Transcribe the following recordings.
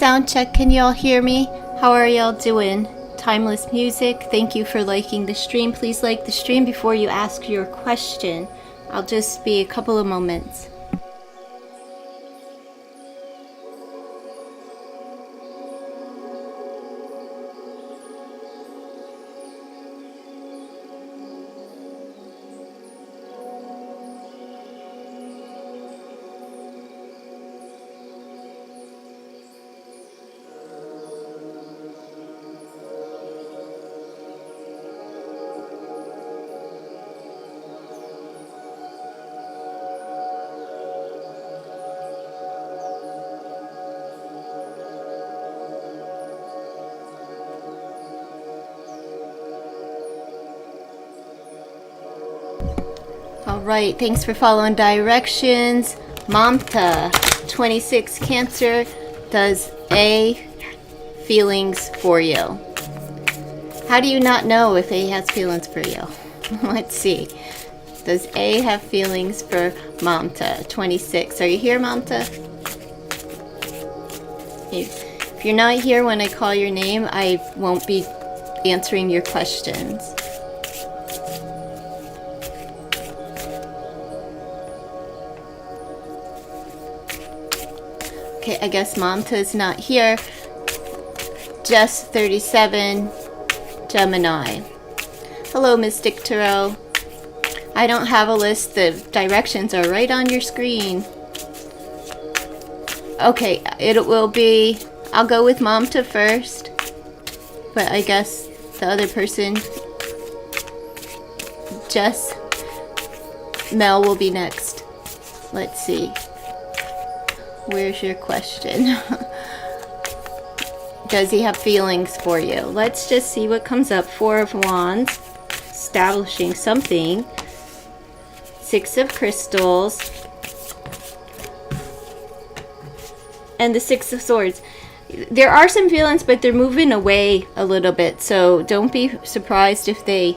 Sound check, can y'all hear me? How are y'all doing? Timeless music, thank you for liking the stream. Please like the stream before you ask your question. I'll just be a couple of moments. Alright, thanks for following directions. Mamta, 26 Cancer, does A feelings for you? How do you not know if A has feelings for you? Let's see. Does A have feelings for Mamta, 26? Are you here, Mamta? If you're not here when I call your name, I won't be answering your questions. Okay, I guess Mamta is not here. Jess 37, Gemini. Hello, Mystic Tarot. I don't have a list. The directions are right on your screen. Okay, it will be... I'll go with Mamta first. But I guess the other person... Jess... Mel will be next. Let's see. Where's your question? Does he have feelings for you? Let's just see what comes up. Four of Wands, establishing something. Six of Crystals. And the Six of Swords. There are some feelings, but they're moving away a little bit. So don't be surprised if they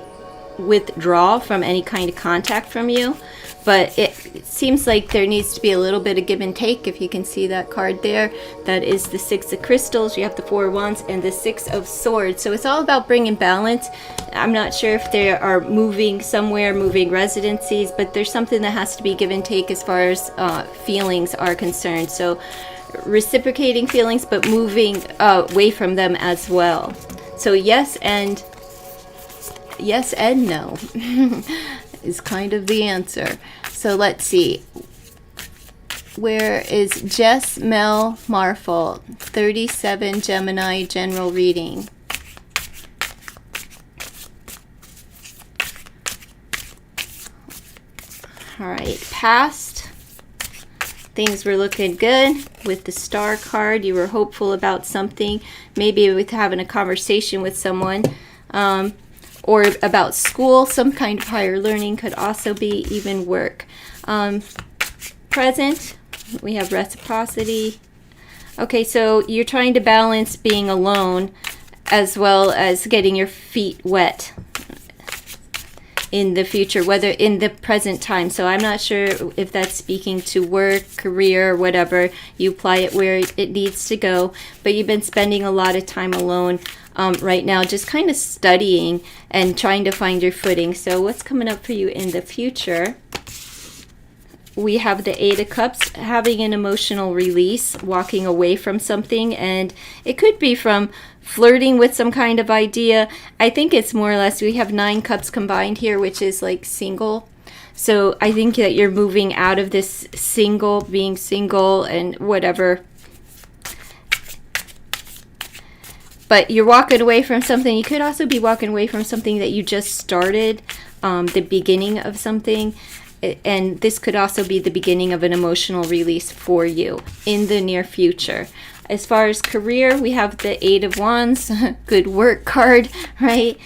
withdraw from any kind of contact from you. But it seems like there needs to be a little bit of give and take. If you can see that card there, that is the Six of Crystals. You have the Four of Wands and the Six of Swords. So it's all about bringing balance. I'm not sure if they are moving somewhere, moving residencies, but there's something that has to be give and take as far as feelings are concerned. So reciprocating feelings, but moving away from them as well. So yes and no is kind of the answer. So let's see. Where is Jess Mel Marfel, 37 Gemini, general reading? All right, past. Things were looking good with the Star card. You were hopeful about something, maybe with having a conversation with someone. Or about school, some kind of higher learning could also be even work. Present, we have reciprocity. Okay, so you're trying to balance being alone as well as getting your feet wet in the future, whether in the present time. So I'm not sure if that's speaking to work, career, whatever. You apply it where it needs to go, but you've been spending a lot of time alone right now, just kind of studying and trying to find your footing. So what's coming up for you in the future? We have the Eight of Cups, having an emotional release, walking away from something, and it could be from flirting with some kind of idea. I think it's more or less, we have 9 cups combined here, which is like single. So I think that you're moving out of this single, being single and whatever. But you're walking away from something. You could also be walking away from something that you just started, the beginning of something. And this could also be the beginning of an emotional release for you in the near future. As far as career, we have the Eight of Wands, good work card, right?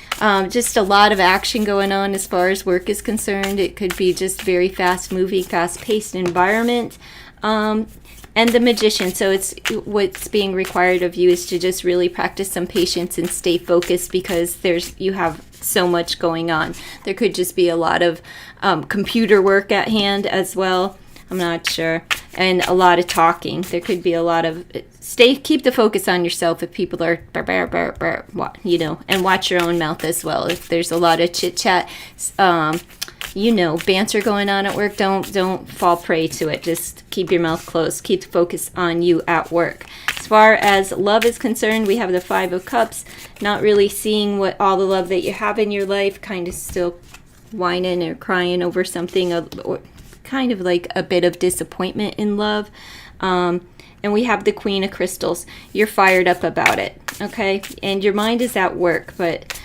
Just a lot of action going on as far as work is concerned. It could be just very fast-moving, fast-paced environment. And the Magician. So it's what's being required of you is to just really practice some patience and stay focused, because you have so much going on. There could just be a lot of computer work at hand as well. I'm not sure. And a lot of talking. There could be a lot of keep the focus on yourself if people are, you know, and watch your own mouth as well. If there's a lot of chit chat, you know, banter going on at work, don't fall prey to it. Just keep your mouth closed. Keep the focus on you at work. As far as love is concerned, we have the Five of Cups. Not really seeing what all the love that you have in your life. Kind of still whining or crying over something, or kind of like a bit of disappointment in love. And we have the Queen of Crystals. You're fired up about it, okay? And your mind is at work, but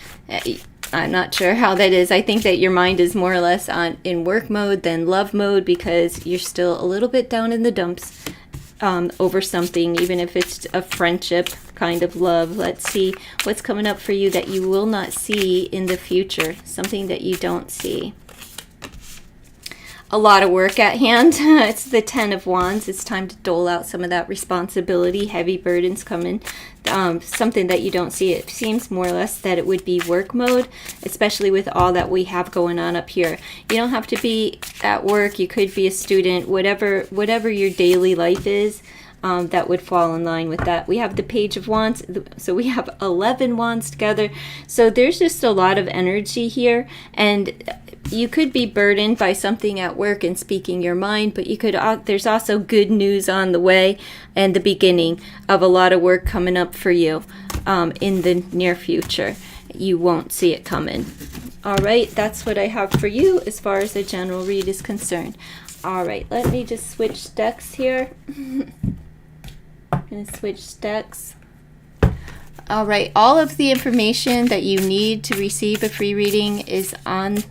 I'm not sure how that is. I think that your mind is more or less in work mode than love mode, because you're still a little bit down in the dumps over something, even if it's a friendship kind of love. Let's see what's coming up for you that you will not see in the future. Something that you don't see. A lot of work at hand. It's the Ten of Wands. It's time to dole out some of that responsibility. Heavy burdens coming. Something that you don't see. It seems more or less that it would be work mode, especially with all that we have going on up here. You don't have to be at work. You could be a student. Whatever your daily life is, that would fall in line with that. We have the Page of Wands. So we have 11 wands together. So there's just a lot of energy here. And you could be burdened by something at work and speaking your mind, but you could. There's also good news on the way and the beginning of a lot of work coming up for you in the near future. You won't see it coming. All right, that's what I have for you as far as the general read is concerned. All right, let me just switch decks here. I'm going to switch decks. All right, all of the information that you need to receive a free reading is on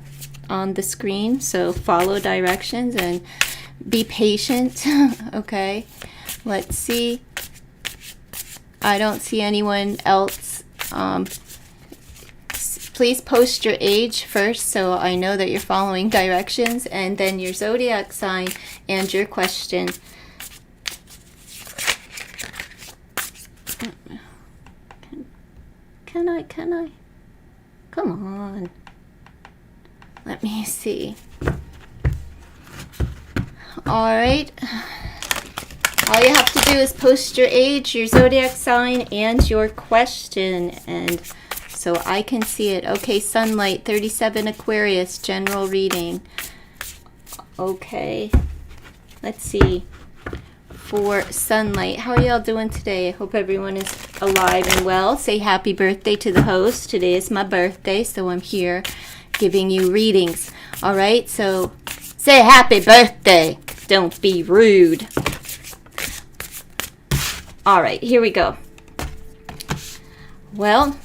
the screen, so follow directions and be patient. Okay, let's see. I don't see anyone else. Please post your age first so I know that you're following directions, and then your zodiac sign and your question. Can I? Come on. Let me see. All right. All you have to do is post your age, your zodiac sign, and your question, and so I can see it. Okay, Sunlight, 37 Aquarius, general reading. Okay. Let's see. For Sunlight, how are y'all doing today? I hope everyone is alive and well. Say happy birthday to the host. Today is my birthday, so I'm here giving you readings. All right, so say happy birthday. Don't be rude. All right, here we go. Well,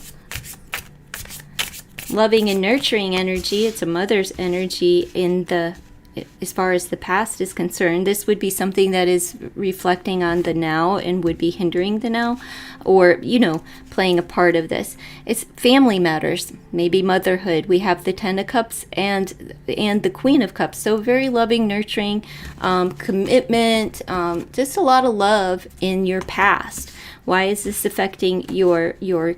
loving and nurturing energy. It's a mother's energy in the, as far as the past is concerned. This would be something that is reflecting on the now and would be hindering the now, or, you know, playing a part of this. It's family matters, maybe motherhood. We have the Ten of Cups and the Queen of Cups. So very loving, nurturing, commitment, just a lot of love in your past. Why is this affecting your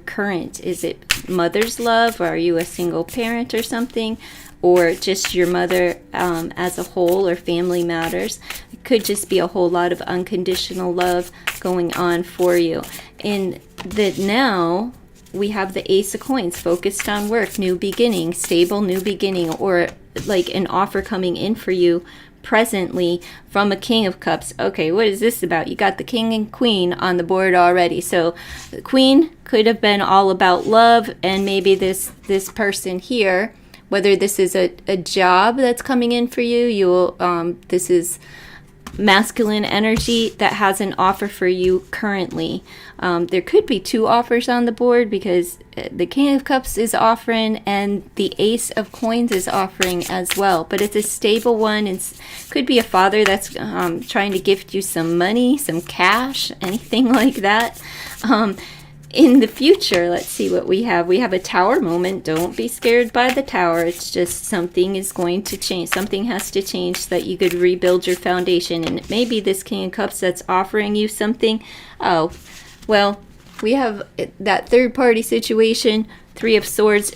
current? Is it mother's love, or are you a single parent or something? Or just your mother as a whole, or family matters. It could just be a whole lot of unconditional love going on for you. In the now, we have the Ace of Coins, focused on work, new beginning, stable new beginning, or like an offer coming in for you presently from a King of Cups. Okay, what is this about? You got the King and Queen on the board already. So the Queen could have been all about love, and maybe this person here, whether this is a job that's coming in for you, this is masculine energy that has an offer for you currently. There could be two offers on the board, because the King of Cups is offering and the Ace of Coins is offering as well. But it's a stable one. It could be a father that's trying to gift you some money, some cash, anything like that. In the future, let's see what we have. We have a Tower moment. Don't be scared by the Tower. It's just something is going to change. Something has to change so that you could rebuild your foundation. And it may be this King of Cups that's offering you something. Oh, well, we have that third party situation, Three of Swords.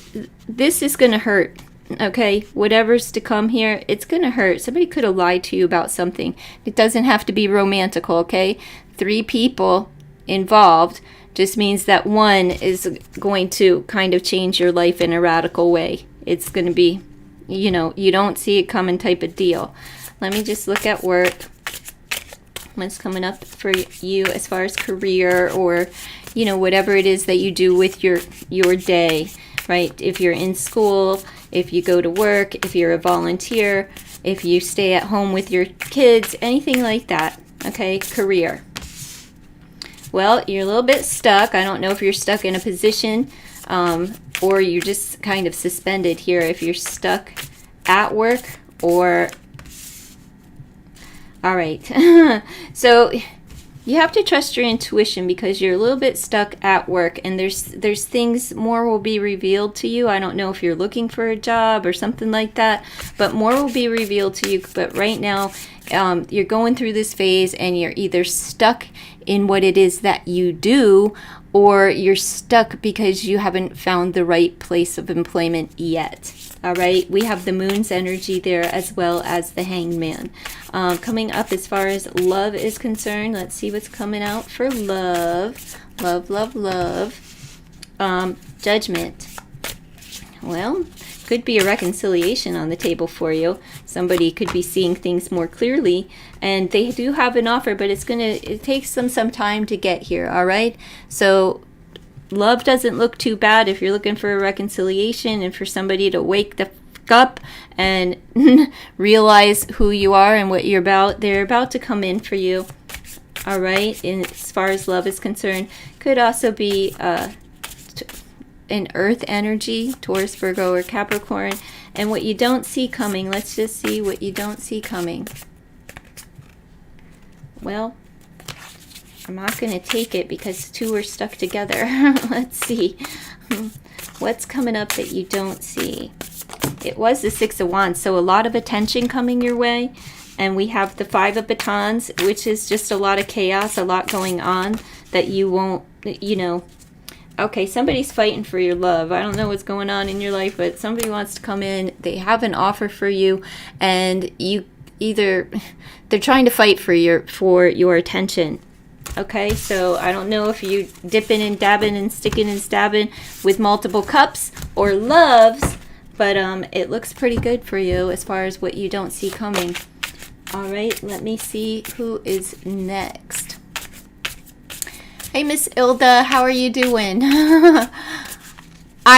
This is going to hurt. Okay, whatever's to come here, it's going to hurt. Somebody could have lied to you about something. It doesn't have to be romantical, okay? Three people involved just means that one is going to kind of change your life in a radical way. It's going to be, you know, you don't see it coming type of deal. Let me just look at work. What's coming up for you as far as career, or, you know, whatever it is that you do with your day, right? If you're in school, if you go to work, if you're a volunteer, if you stay at home with your kids, anything like that. Okay, career. Well, you're a little bit stuck. I don't know if you're stuck in a position or you're just kind of suspended here. If you're stuck at work or... All right. So you have to trust your intuition because you're a little bit stuck at work, and there's things, more will be revealed to you. I don't know if you're looking for a job or something like that, but more will be revealed to you. But right now, you're going through this phase and you're either stuck in what it is that you do, or you're stuck because you haven't found the right place of employment yet. All right, we have the moon's energy there as well as the hanged man. Coming up as far as love is concerned, let's see what's coming out for love. Love. Judgment. Well, could be a reconciliation on the table for you. Somebody could be seeing things more clearly, and they do have an offer, but it takes them some time to get here. All right, so love doesn't look too bad if you're looking for a reconciliation and for somebody to wake the fuck up and realize who you are and what you're about. They're about to come in for you. All right, and as far as love is concerned, could also be an earth energy, Taurus, Virgo, or Capricorn. And what you don't see coming, let's just see what you don't see coming. Well, I'm not going to take it because two are stuck together. Let's see. What's coming up that you don't see? It was the Six of Wands, so a lot of attention coming your way. And we have the Five of Batons, which is just a lot of chaos, a lot going on that you won't, you know. Okay, somebody's fighting for your love. I don't know what's going on in your life, but somebody wants to come in. They have an offer for you, and they're trying to fight for your attention. Okay, so I don't know if you dipping and dabbing and sticking and stabbing with multiple cups or loves, but it looks pretty good for you as far as what you don't see coming. All right, let me see who is next. Hey, Miss Ilda, how are you doing? I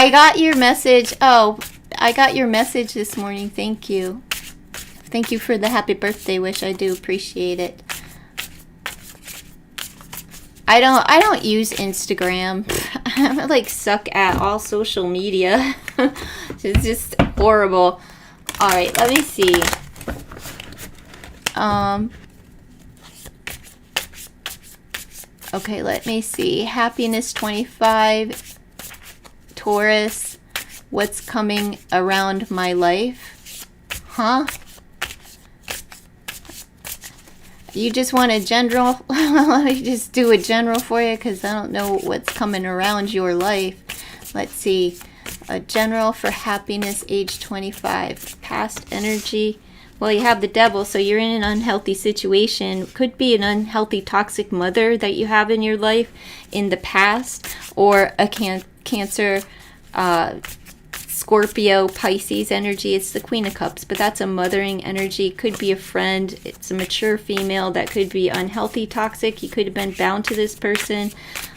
got your message. Oh, I got your message this morning. Thank you. Thank you for the happy birthday wish. I do appreciate it. I don't use Instagram. I'm like suck at all social media. It's just horrible. All right, let me see. Okay, let me see. Happiness 25, Taurus. What's coming around my life? Huh? You just want a general? Let me just do a general for you because I don't know what's coming around your life. Let's see. A general for happiness, age 25. Past energy. Well, you have the devil, so you're in an unhealthy situation. Could be an unhealthy, toxic mother that you have in your life in the past, or a Cancer, Scorpio, Pisces energy. It's the Queen of Cups, but that's a mothering energy. Could be a friend. It's a mature female that could be unhealthy, toxic. You could have been bound to this person.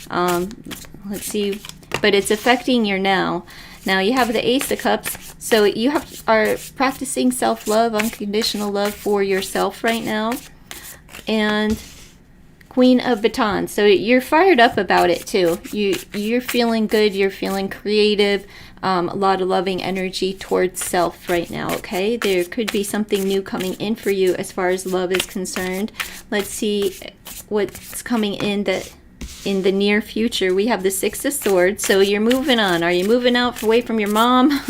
Let's see, but it's affecting your now. Now you have the Ace of Cups, so you are practicing self-love, unconditional love for yourself right now. And Queen of Batons, so you're fired up about it too. You're feeling good, you're feeling creative, a lot of loving energy towards self right now, okay? There could be something new coming in for you as far as love is concerned. Let's see what's coming in the near future. We have the Six of Swords, so you're moving on. Are you moving out away from your mom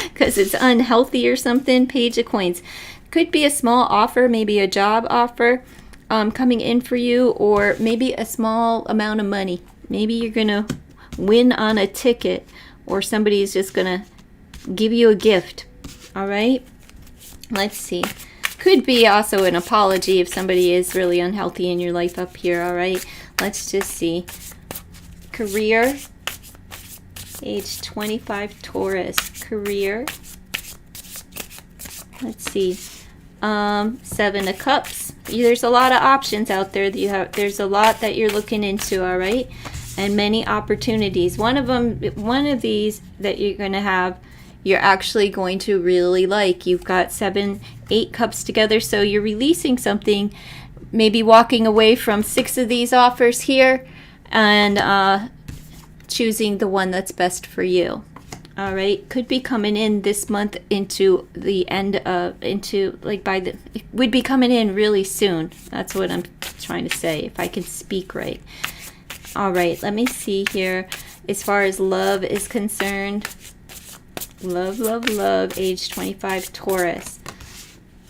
because it's unhealthy or something? Page of Coins. Could be a small offer, maybe a job offer coming in for you, or maybe a small amount of money. Maybe you're gonna win on a ticket, or somebody is just gonna give you a gift. All right, let's see. Could be also an apology if somebody is really unhealthy in your life up here. All right, Let's just see. Career, age 25 Taurus. Career. Let's see. 7 of Cups. There's a lot of options out there that you have. There's a lot that you're looking into, all right? And many opportunities. One of these that you're going to have, you're actually going to really like. You've got 7, 8 cups together, so you're releasing something, maybe walking away from 6 of these offers here and choosing the one that's best for you. All right, could be coming in this month into the end of, into like by the, it would be coming in really soon. That's what I'm trying to say, if I can speak right. All right, let me see here. As far as love is concerned, love, love, love, age 25 Taurus.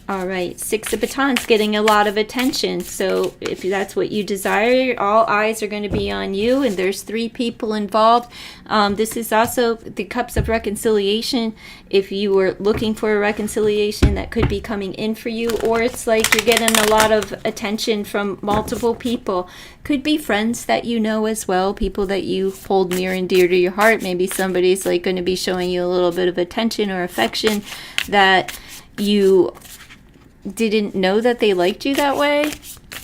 All right, 6 of Batons, getting a lot of attention. So if that's what you desire, all eyes are going to be on you, and there's 3 people involved. This is also the Cups of Reconciliation. If you were looking for a reconciliation, that could be coming in for you, or it's like you're getting a lot of attention from multiple people. Could be friends that you know as well, people that you hold near and dear to your heart. Maybe somebody's like going to be showing you a little bit of attention or affection that you didn't know that they liked you that way.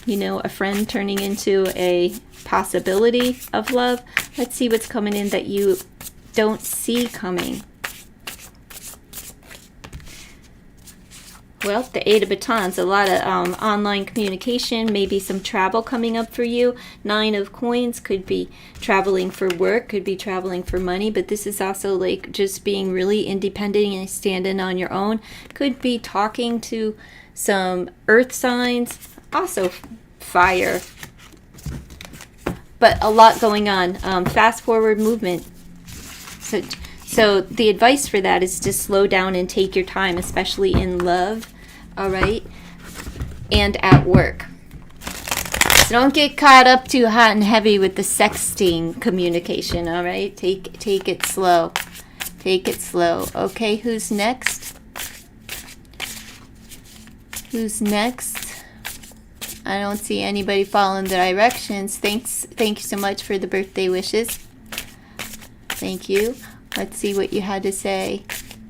You know, a friend turning into a possibility of love. Let's see what's coming in that you don't see coming. Well, the 8 of Batons, a lot of online communication, maybe some travel coming up for you. 9 of Coins, could be traveling for work, could be traveling for money, but this is also like just being really independent and standing on your own. Could be talking to some earth signs, also fire, but a lot going on. Fast forward movement. So the advice for that is to slow down and take your time, especially in love, all right, and at work. So don't get caught up too hot and heavy with the sexting communication, all right? Take it slow. Take it slow. Okay, who's next? Who's next? I don't see anybody following the directions. Thank you so much for the birthday wishes. Thank you. Let's see what you had to say.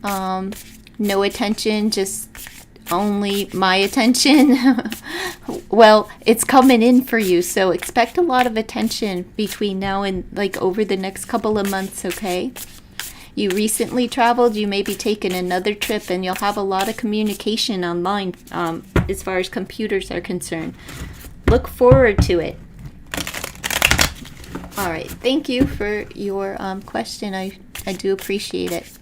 No attention, just only my attention. Well, it's coming in for you, so expect a lot of attention between now and like over the next couple of months, okay? You recently traveled, you may be taking another trip, and you'll have a lot of communication online as far as computers are concerned. Look forward to it. All right, thank you for your question. I do appreciate it.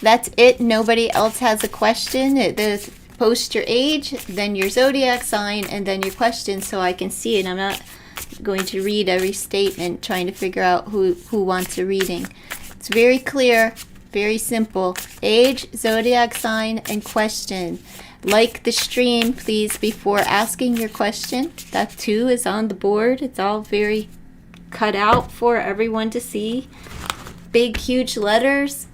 That's it. Nobody else has a question. There's post your age, then your zodiac sign, and then your question so I can see it. I'm not going to read every statement trying to figure out who wants a reading. It's very clear, very simple. Age, zodiac sign, and question. Like the stream, please, before asking your question. That too is on the board. It's all very cut out for everyone to see. Big, huge letters.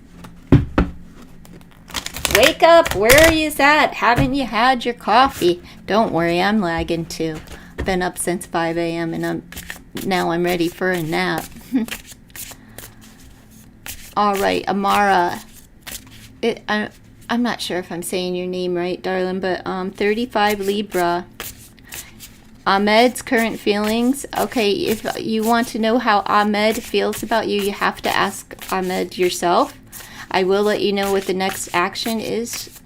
Wake up, where are you at? Haven't you had your coffee? Don't worry, I'm lagging too. I've been up since 5 a.m. and now I'm ready for a nap. All right, Amara. I'm not sure if I'm saying your name right, darling, but 35 Libra. Ahmed's current feelings. Okay, if you want to know how Ahmed feels about you, you have to ask Ahmed yourself. I will let you know what the next action is,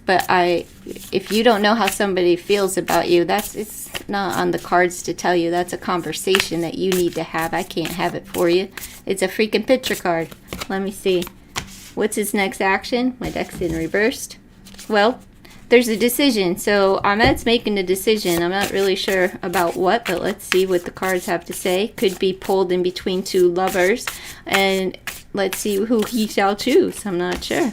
but if you don't know how somebody feels about you, it's not on the cards to tell you. That's a conversation that you need to have. I can't have it for you. It's a freaking picture card. Let me see. What's his next action? My deck's in reversed. Well, there's a decision. So Ahmed's making a decision. I'm not really sure about what, but let's see what the cards have to say. Could be pulled in between 2 lovers, and let's see who he shall choose. I'm not sure.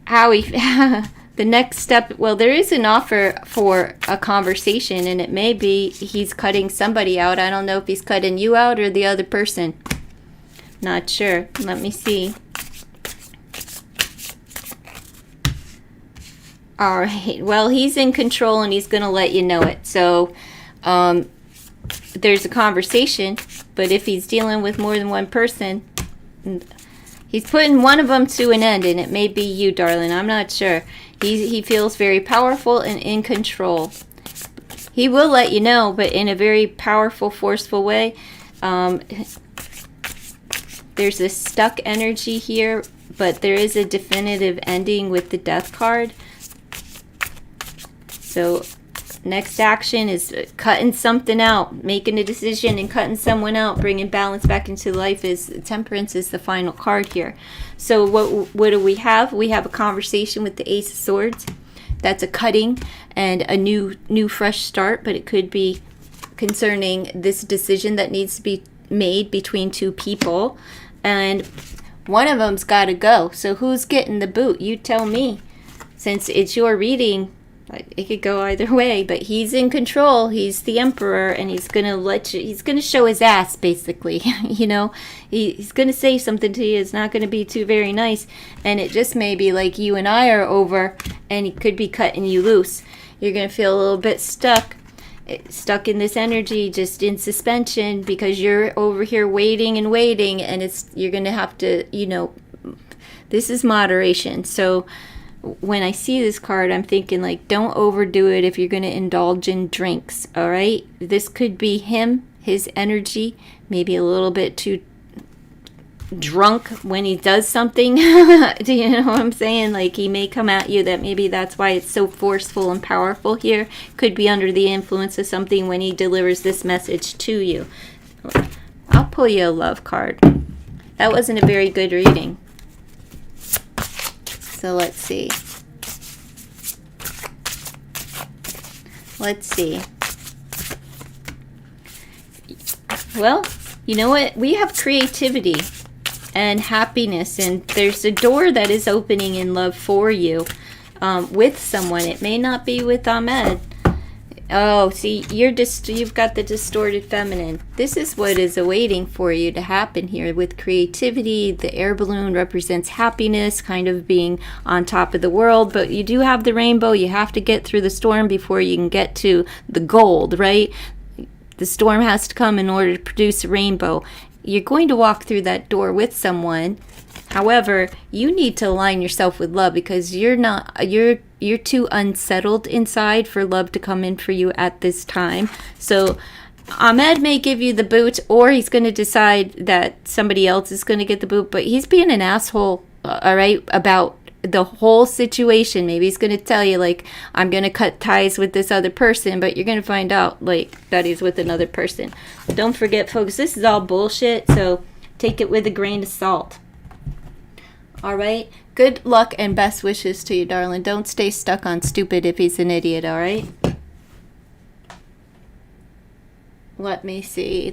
Howie, the next step, well, there is an offer for a conversation, and it may be he's cutting somebody out. I don't know if he's cutting you out or the other person. Not sure. Let me see. All right. Well, he's in control and he's going to let you know it. So there's a conversation, but if he's dealing with more than one person, he's putting one of them to an end, and it may be you, darling. I'm not sure. He feels very powerful and in control. He will let you know, but in a very powerful, forceful way. There's a stuck energy here, but there is a definitive ending with the Death card. So next action is cutting something out, making a decision and cutting someone out, bringing balance back into life. Is Temperance is the final card here. So what do we have? We have a conversation with the Ace of Swords. That's a cutting and a new fresh start, but it could be concerning this decision that needs to be made between two people, and one of them's got to go. So who's getting the boot? You tell me. Since it's your reading, it could go either way, but he's in control. He's the emperor, and he's gonna let you. He's gonna show his ass, basically. You know, he's gonna say something to you. It's not gonna be too very nice, and it just may be like you and I are over, and he could be cutting you loose. You're gonna feel a little bit stuck in this energy, just in suspension, because you're over here waiting, and you're gonna have to. You know, this is moderation. So when I see this card, I'm thinking, like, don't overdo it if you're going to indulge in drinks, all right? This could be him, his energy, maybe a little bit too drunk when he does something. Do you know what I'm saying? Like, he may come at you, that maybe that's why it's so forceful and powerful here. Could be under the influence of something when he delivers this message to you. I'll pull you a love card. That wasn't a very good reading. So let's see. Well, you know what? We have creativity and happiness, and there's a door that is opening in love for you with someone. It may not be with Ahmed. Oh, see, you've got the distorted feminine. This is what is awaiting for you to happen here with creativity. The air balloon represents happiness, kind of being on top of the world, but you do have the rainbow. You have to get through the storm before you can get to the gold, right? The storm has to come in order to produce a rainbow. You're going to walk through that door with someone. However, you need to align yourself with love, because you're too unsettled inside for love to come in for you at this time. So Ahmed may give you the boot, or he's going to decide that somebody else is going to get the boot, but he's being an asshole, all right, about the whole situation. Maybe he's going to tell you, like, I'm going to cut ties with this other person, but you're going to find out, like, that he's with another person. Don't forget, folks, this is all bullshit, so take it with a grain of salt. All right? Good luck and best wishes to you, darling. Don't stay stuck on stupid if he's an idiot, all right? Let me see.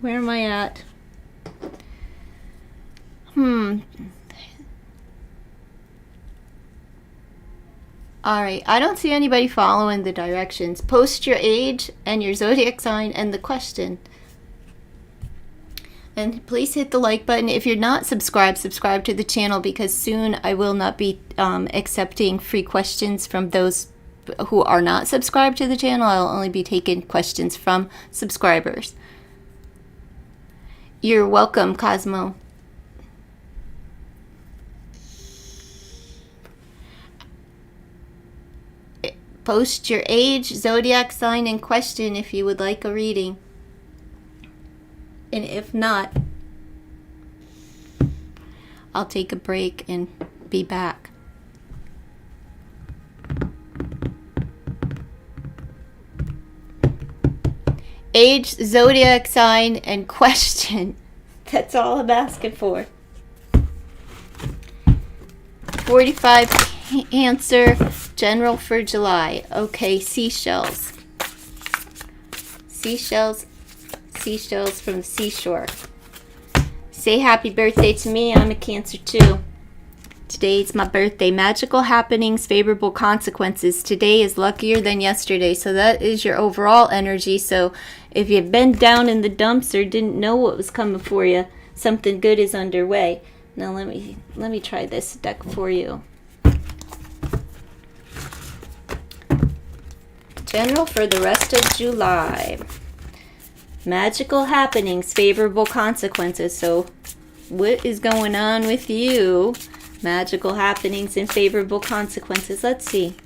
Where am I at? All right. I don't see anybody following the directions. Post your age and your zodiac sign and the question. And please hit the like button. If you're not subscribed, subscribe to the channel, because soon I will not be accepting free questions from those who are not subscribed to the channel. I'll only be taking questions from subscribers. You're welcome, Cosmo. Post your age, zodiac sign, and question if you would like a reading. And if not, I'll take a break and be back. Age, zodiac sign, and question. That's all I'm asking for. 45 Cancer, general for July. Okay, seashells. Seashells from the seashore. Say happy birthday to me. I'm a Cancer too. Today's my birthday. Magical happenings, favorable consequences. Today is luckier than yesterday. So that is your overall energy. So if you've been down in the dumps or didn't know what was coming for you, something good is underway. Now let me try this deck for you. General for the rest of July. Magical happenings, favorable consequences. So what is going on with you? Magical happenings and favorable consequences. Let's see.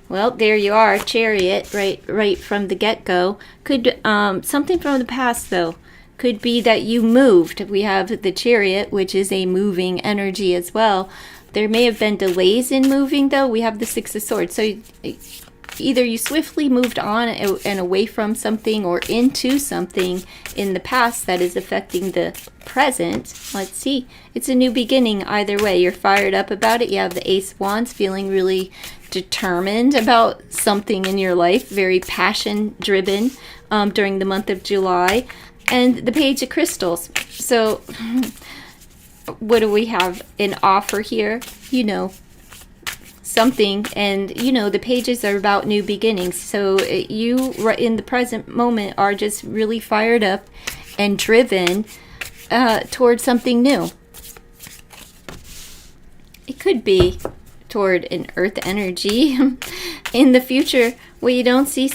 Well, there you are, Chariot, right from the get-go. Could something from the past though. Could be that you moved. We have the Chariot, which is a moving energy as well. There may have been delays in moving though. We have the Six of Swords. So either you swiftly moved on and away from something or into something in the past that is affecting the present. Let's see. It's a new beginning either way. You're fired up about it. You have the Ace of Wands, feeling really determined about something in your life, very passion driven during the month of July. And the Page of Crystals. So what do we have? An offer here, you know, something, and you know the pages are about new beginnings. So you right in the present moment are just really fired up and driven towards something new. It could be toward an earth energy. In the future, what you don't see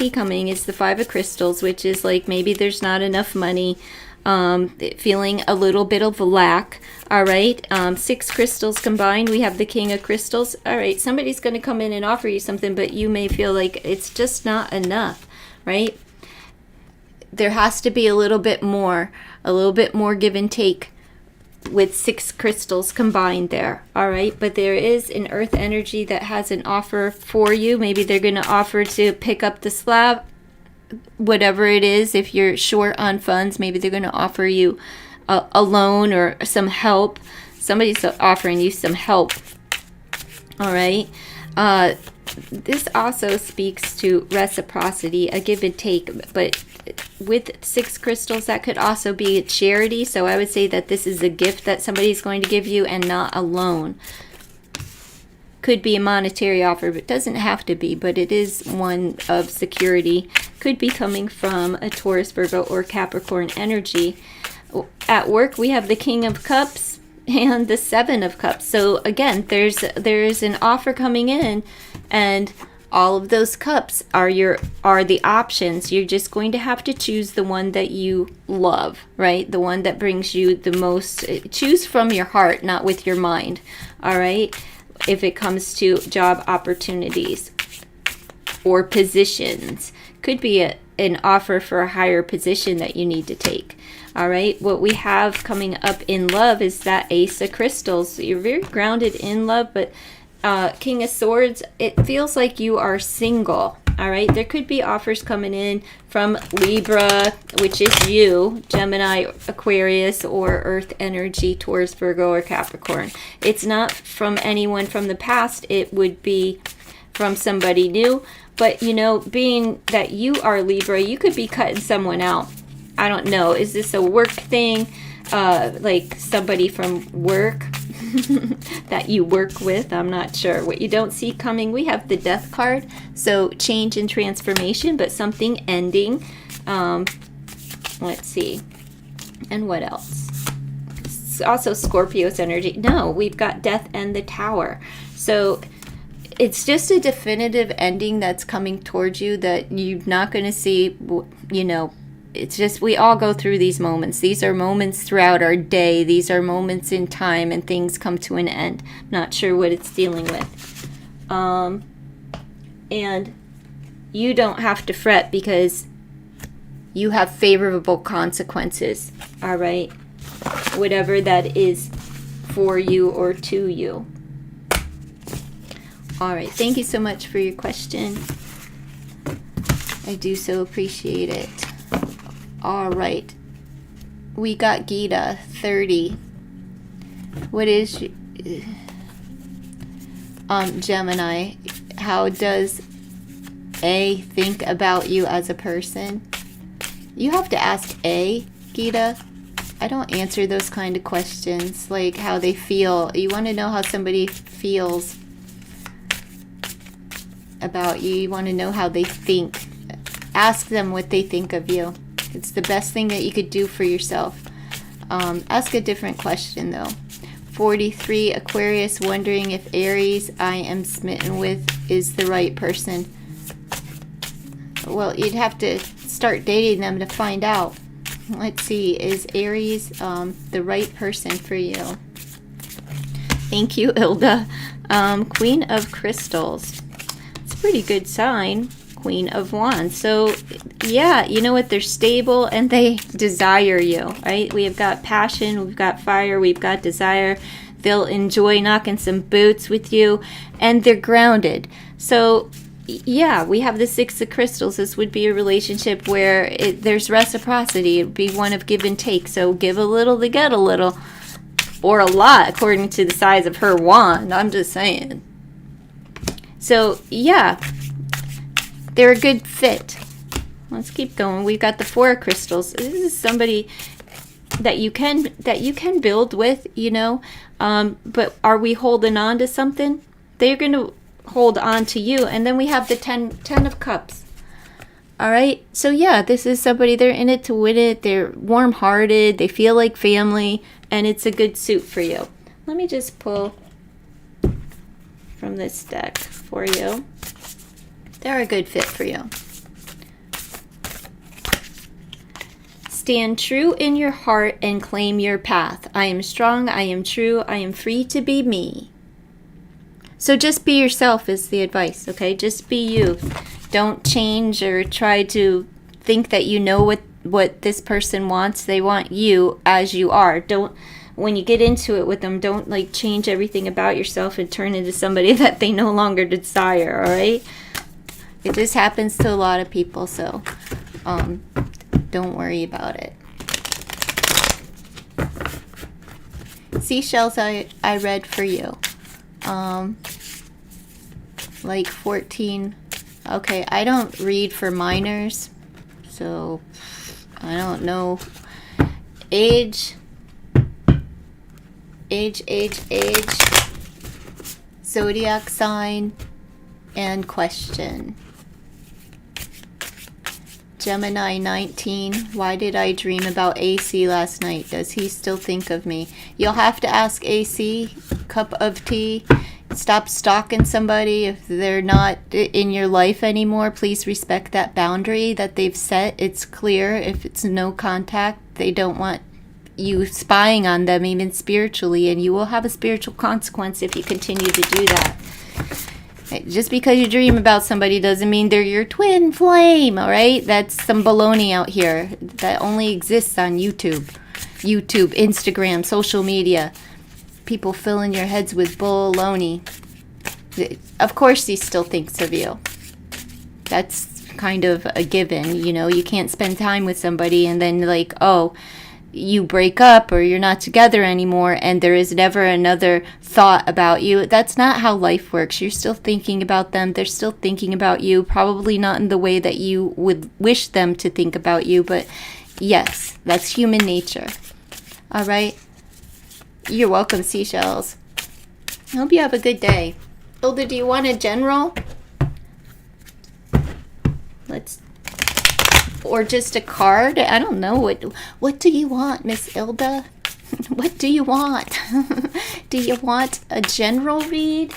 coming is the Five of Crystals, which is like maybe there's not enough money, feeling a little bit of lack. All right, 6 crystals combined. We have the King of Crystals. All right, somebody's going to come in and offer you something, but you may feel like it's just not enough, right? There has to be a little bit more give and take with 6 crystals combined there. All right, but there is an earth energy that has an offer for you. Maybe they're going to offer to pick up the slab, whatever it is. If you're short on funds, maybe they're going to offer you a loan or some help. Somebody's offering you some help. All right, this also speaks to reciprocity, a give and take, but with 6 crystals, that could also be a charity. So I would say that this is a gift that somebody's going to give you and not a loan. Could be a monetary offer, but doesn't have to be, but it is one of security. Could be coming from a Taurus, Virgo, or Capricorn energy. At work, we have the King of Cups and the Seven of Cups. So again, there's an offer coming in, and all of those cups are the options. You're just going to have to choose the one that you love, right? The one that brings you the most. Choose from your heart, not with your mind. All right? If it comes to job opportunities or positions, could be an offer for a higher position that you need to take. All right, what we have coming up in love is that Ace of Crystals. So you're very grounded in love, but King of Swords, it feels like you are single. All right, there could be offers coming in from Libra, which is you, Gemini, Aquarius, or Earth energy, Taurus, Virgo, or Capricorn. It's not from anyone from the past. It would be from somebody new. But, you know, being that you are Libra, you could be cutting someone out. I don't know. Is this a work thing? Like somebody from work that you work with? I'm not sure. What you don't see coming, we have the Death card. So change and transformation, but something ending. Let's see. And what else? It's also Scorpio's energy. No, we've got Death and the Tower. So it's just a definitive ending that's coming towards you that you're not going to see, you know. It's just, we all go through these moments. These are moments throughout our day. These are moments in time, and things come to an end. Not sure what it's dealing with. And you don't have to fret because you have favorable consequences. All right? Whatever that is for you or to you. All right. Thank you so much for your question. I do so appreciate it. All right, we got Gita 30. What is Gemini? How does A think about you as a person? You have to ask A, Gita. I don't answer those kind of questions, like how they feel. You want to know how somebody feels about you. You want to know how they think. Ask them what they think of you. It's the best thing that you could do for yourself. Ask a different question, though. 43, Aquarius, wondering if Aries I am smitten with is the right person. Well, you'd have to start dating them to find out. Let's see, is Aries the right person for you? Thank you, Ilda. Queen of Crystals. It's a pretty good sign. Queen of Wands. So, yeah, you know what? They're stable and they desire you, right? We have got passion, we've got fire, we've got desire. They'll enjoy knocking some boots with you, and they're grounded. So, yeah, we have the Six of Crystals. This would be a relationship where there's reciprocity. It would be one of give and take. So, give a little to get a little, or a lot, according to the size of her wand. I'm just saying. So, yeah. They're a good fit. Let's keep going. We've got the Four of Crystals. This is somebody that you can build with, you know. But are we holding on to something? They're going to hold on to you. And then we have the ten of Cups. All right. So yeah, this is somebody, they're in it to win it. They're warm-hearted. They feel like family, and it's a good suit for you. Let me just pull from this deck for you. They're a good fit for you. Stand true in your heart and claim your path. I am strong, I am true, I am free to be me. So just be yourself is the advice, okay? Just be you. Don't change or try to think that you know what this person wants. They want you as you are. Don't, when you get into it with them, don't like change everything about yourself and turn into somebody that they no longer desire, all right? It just happens to a lot of people, so don't worry about it. Seashells I read for you. Like 14. Okay, I don't read for minors, so I don't know. Age. Zodiac sign and question. Gemini 19, why did I dream about AC last night? Does he still think of me? You'll have to ask AC, cup of tea. Stop stalking somebody if they're not in your life anymore. Please respect that boundary that they've set. It's clear if it's no contact. They don't want you spying on them, even spiritually, and you will have a spiritual consequence if you continue to do that. Just because you dream about somebody doesn't mean they're your twin flame, all right? That's some baloney out here that only exists on YouTube, Instagram, social media. People filling your heads with baloney. Of course he still thinks of you. That's kind of a given, you know? You can't spend time with somebody and then like, oh, you break up or you're not together anymore and there is never another thought about you. That's not how life works. You're still thinking about them. They're still thinking about you. Probably not in the way that you would wish them to think about you. But yes, that's human nature. All right. You're welcome, seashells. I hope you have a good day. Ilda, do you want a general? Or just a card? I don't know. What do you want, Miss Ilda? What do you want? Do you want a general read?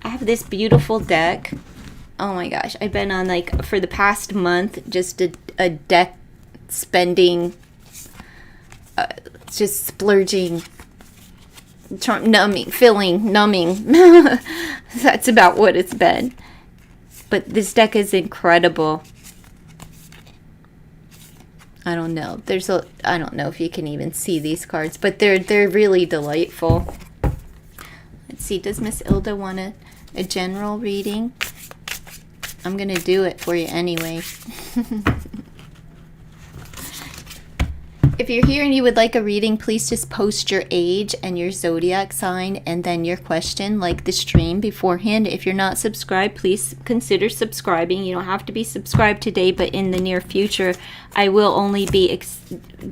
I have this beautiful deck. Oh my gosh. I've been on like for the past month just a deck spending, just splurging, numbing. That's about what it's been. But this deck is incredible. I don't know. I don't know if you can even see these cards, but they're really delightful. Let's see. Does Miss Ilda want a general reading? I'm gonna do it for you anyway. If you're here and you would like a reading, please just post your age and your zodiac sign and then your question, like the stream beforehand. If you're not subscribed, please consider subscribing. You don't have to be subscribed today, but in the near future, I will only be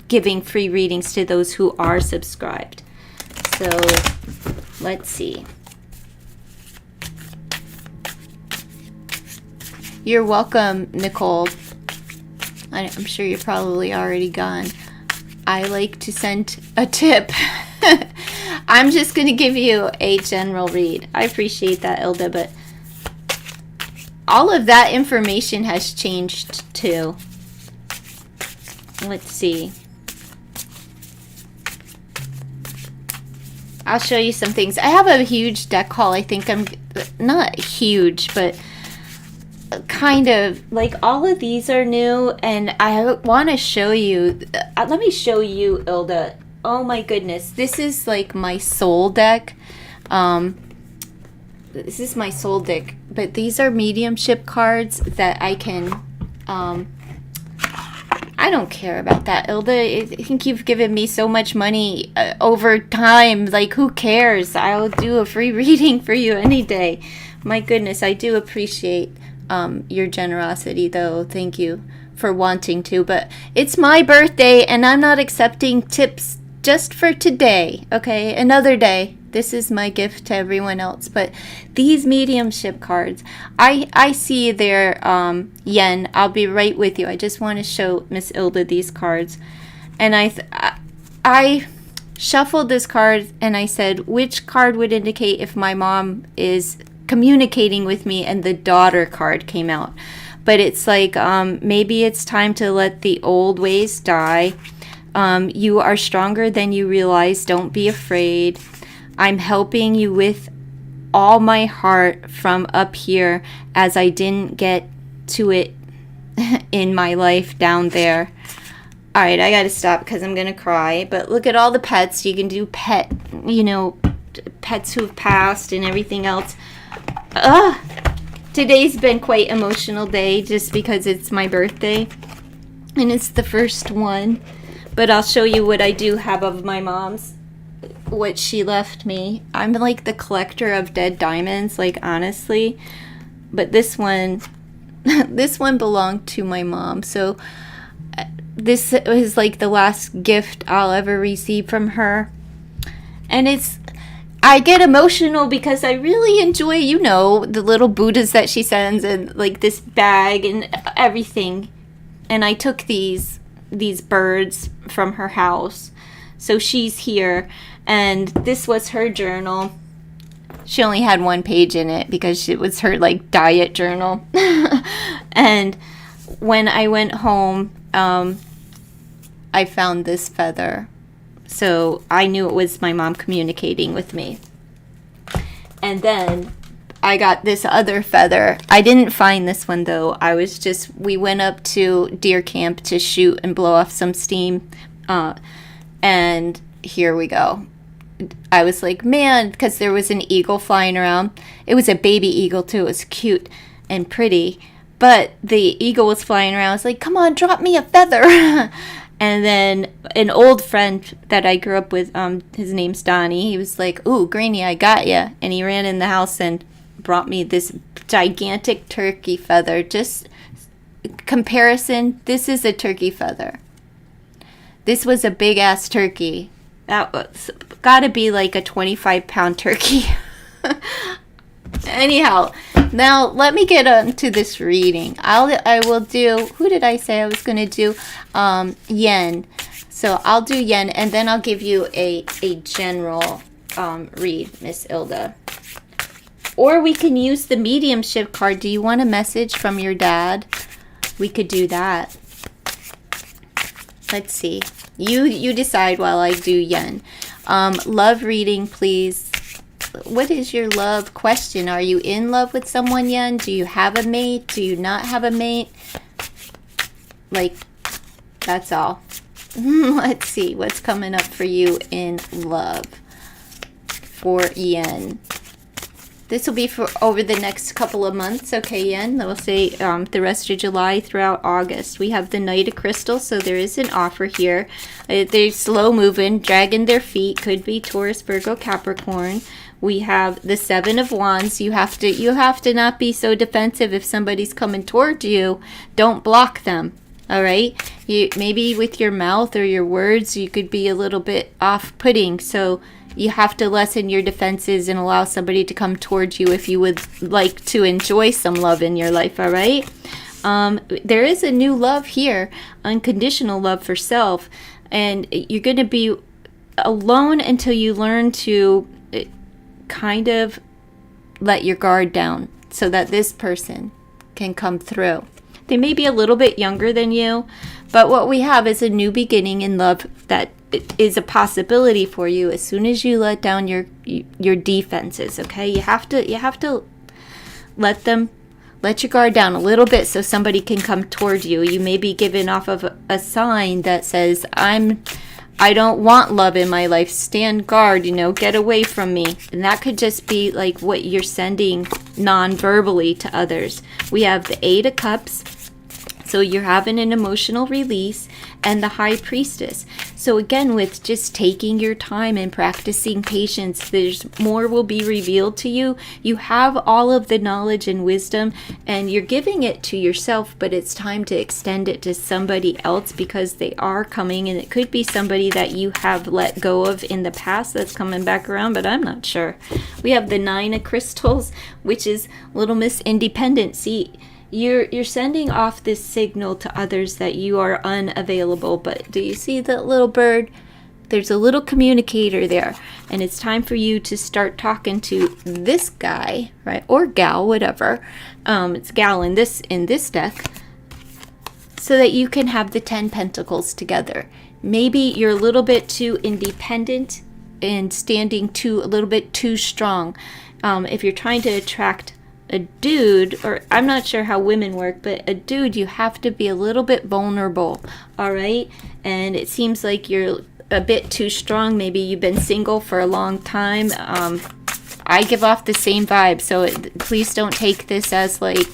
giving free readings to those who are subscribed. So, let's see. You're welcome, Nicole. I'm sure you're probably already gone. I like to send a tip. I'm just going to give you a general read. I appreciate that, Ilda, but all of that information has changed too. Let's see. I'll show you some things. I have a huge deck haul. I think I'm not huge, but kind of like all of these are new, and I want to show you. Let me show you, Ilda. Oh my goodness, this is like my soul deck. This is my soul deck, but these are mediumship cards that I can. I don't care about that, Ilda. I think you've given me so much money over time. Like, who cares? I'll do a free reading for you any day. My goodness, I do appreciate your generosity, though. Thank you for wanting to. But it's my birthday, and I'm not accepting tips just for today, okay? Another day. This is my gift to everyone else. But these mediumship cards, I see their yen. I'll be right with you. I just want to show Miss Ilda these cards. And I shuffled this card, and I said, which card would indicate if my mom is communicating with me? And the daughter card came out. But it's like, maybe it's time to let the old ways die. You are stronger than you realize. Don't be afraid. I'm helping you with all my heart from up here, as I didn't get to it in my life down there. All right, I got to stop because I'm going to cry. But look at all the pets. You can do pet, pets who've passed and everything else. Today's been quite an emotional day just because it's my birthday. And it's the first one. But I'll show you what I do have of my mom's. What she left me. I'm like the collector of dead diamonds, like, honestly. But this one belonged to my mom. So this is like the last gift I'll ever receive from her. And I get emotional because I really enjoy, the little Buddhas that she sends, and like this bag and everything. And I took these birds from her house. So she's here. And this was her journal. She only had one page in it because it was her like diet journal. And when I went home, I found this feather. So I knew it was my mom communicating with me. And then I got this other feather. I didn't find this one though. We went up to deer camp to shoot and blow off some steam. And here we go. I was like, man, because there was an eagle flying around. It was a baby eagle too. It was cute and pretty. But the eagle was flying around. I was like, come on, drop me a feather. And then an old friend that I grew up with, his name's Donnie, he was like, ooh, Granny, I got ya. And he ran in the house and brought me this gigantic turkey feather. Just comparison, this is a turkey feather. This was a big-ass turkey. That was got to be like a 25-pound turkey. Anyhow, now let me get on to this reading. I will do, who did I say I was going to do? Yen. So I'll do yen, and then I'll give you a general read, Miss Ilda. Or we can use the mediumship card. Do you want a message from your dad? We could do that. Let's see. You decide while I do yen. Love reading, please. What is your love question? Are you in love with someone, Yen? Do you have a mate? Do you not have a mate? Like, that's all. Let's see what's coming up for you in love for Yen. This will be for over the next couple of months, okay, Yen? We'll say the rest of July throughout August. We have the Knight of Crystals, so there is an offer here. They're slow moving, dragging their feet. Could be Taurus, Virgo, Capricorn. We have the Seven of Wands. You have to not be so defensive if somebody's coming toward you. Don't block them. All right? Maybe with your mouth or your words, you could be a little bit off-putting. So you have to lessen your defenses and allow somebody to come towards you if you would like to enjoy some love in your life. All right? There is a new love here, unconditional love for self, and you're going to be alone until you learn to kind of let your guard down so that this person can come through. They may be a little bit younger than you, but what we have is a new beginning in love that is a possibility for you as soon as you let down your defenses, okay? You have to let your guard down a little bit so somebody can come toward you. You may be given off of a sign that says, I don't want love in my life. Stand guard, get away from me. And that could just be like what you're sending non-verbally to others. We have the 8 of Cups. So you're having an emotional release, and the High Priestess. So again, with just taking your time and practicing patience, there's more will be revealed to you. You have all of the knowledge and wisdom, and you're giving it to yourself, but it's time to extend it to somebody else because they are coming, and it could be somebody that you have let go of in the past that's coming back around, but I'm not sure. We have the 9 of Crystals, which is Little Miss Independent. See, You're sending off this signal to others that you are unavailable. But do you see that little bird? There's a little communicator there. And it's time for you to start talking to this guy, right? Or gal, whatever. It's gal in this deck. So that you can have the 10 Pentacles together. Maybe you're a little bit too independent and standing a little bit too strong. If you're trying to attract a dude, or I'm not sure how women work, but a dude, you have to be a little bit vulnerable, all right? And it seems like you're a bit too strong. Maybe you've been single for a long time. I give off the same vibe, so please don't take this as like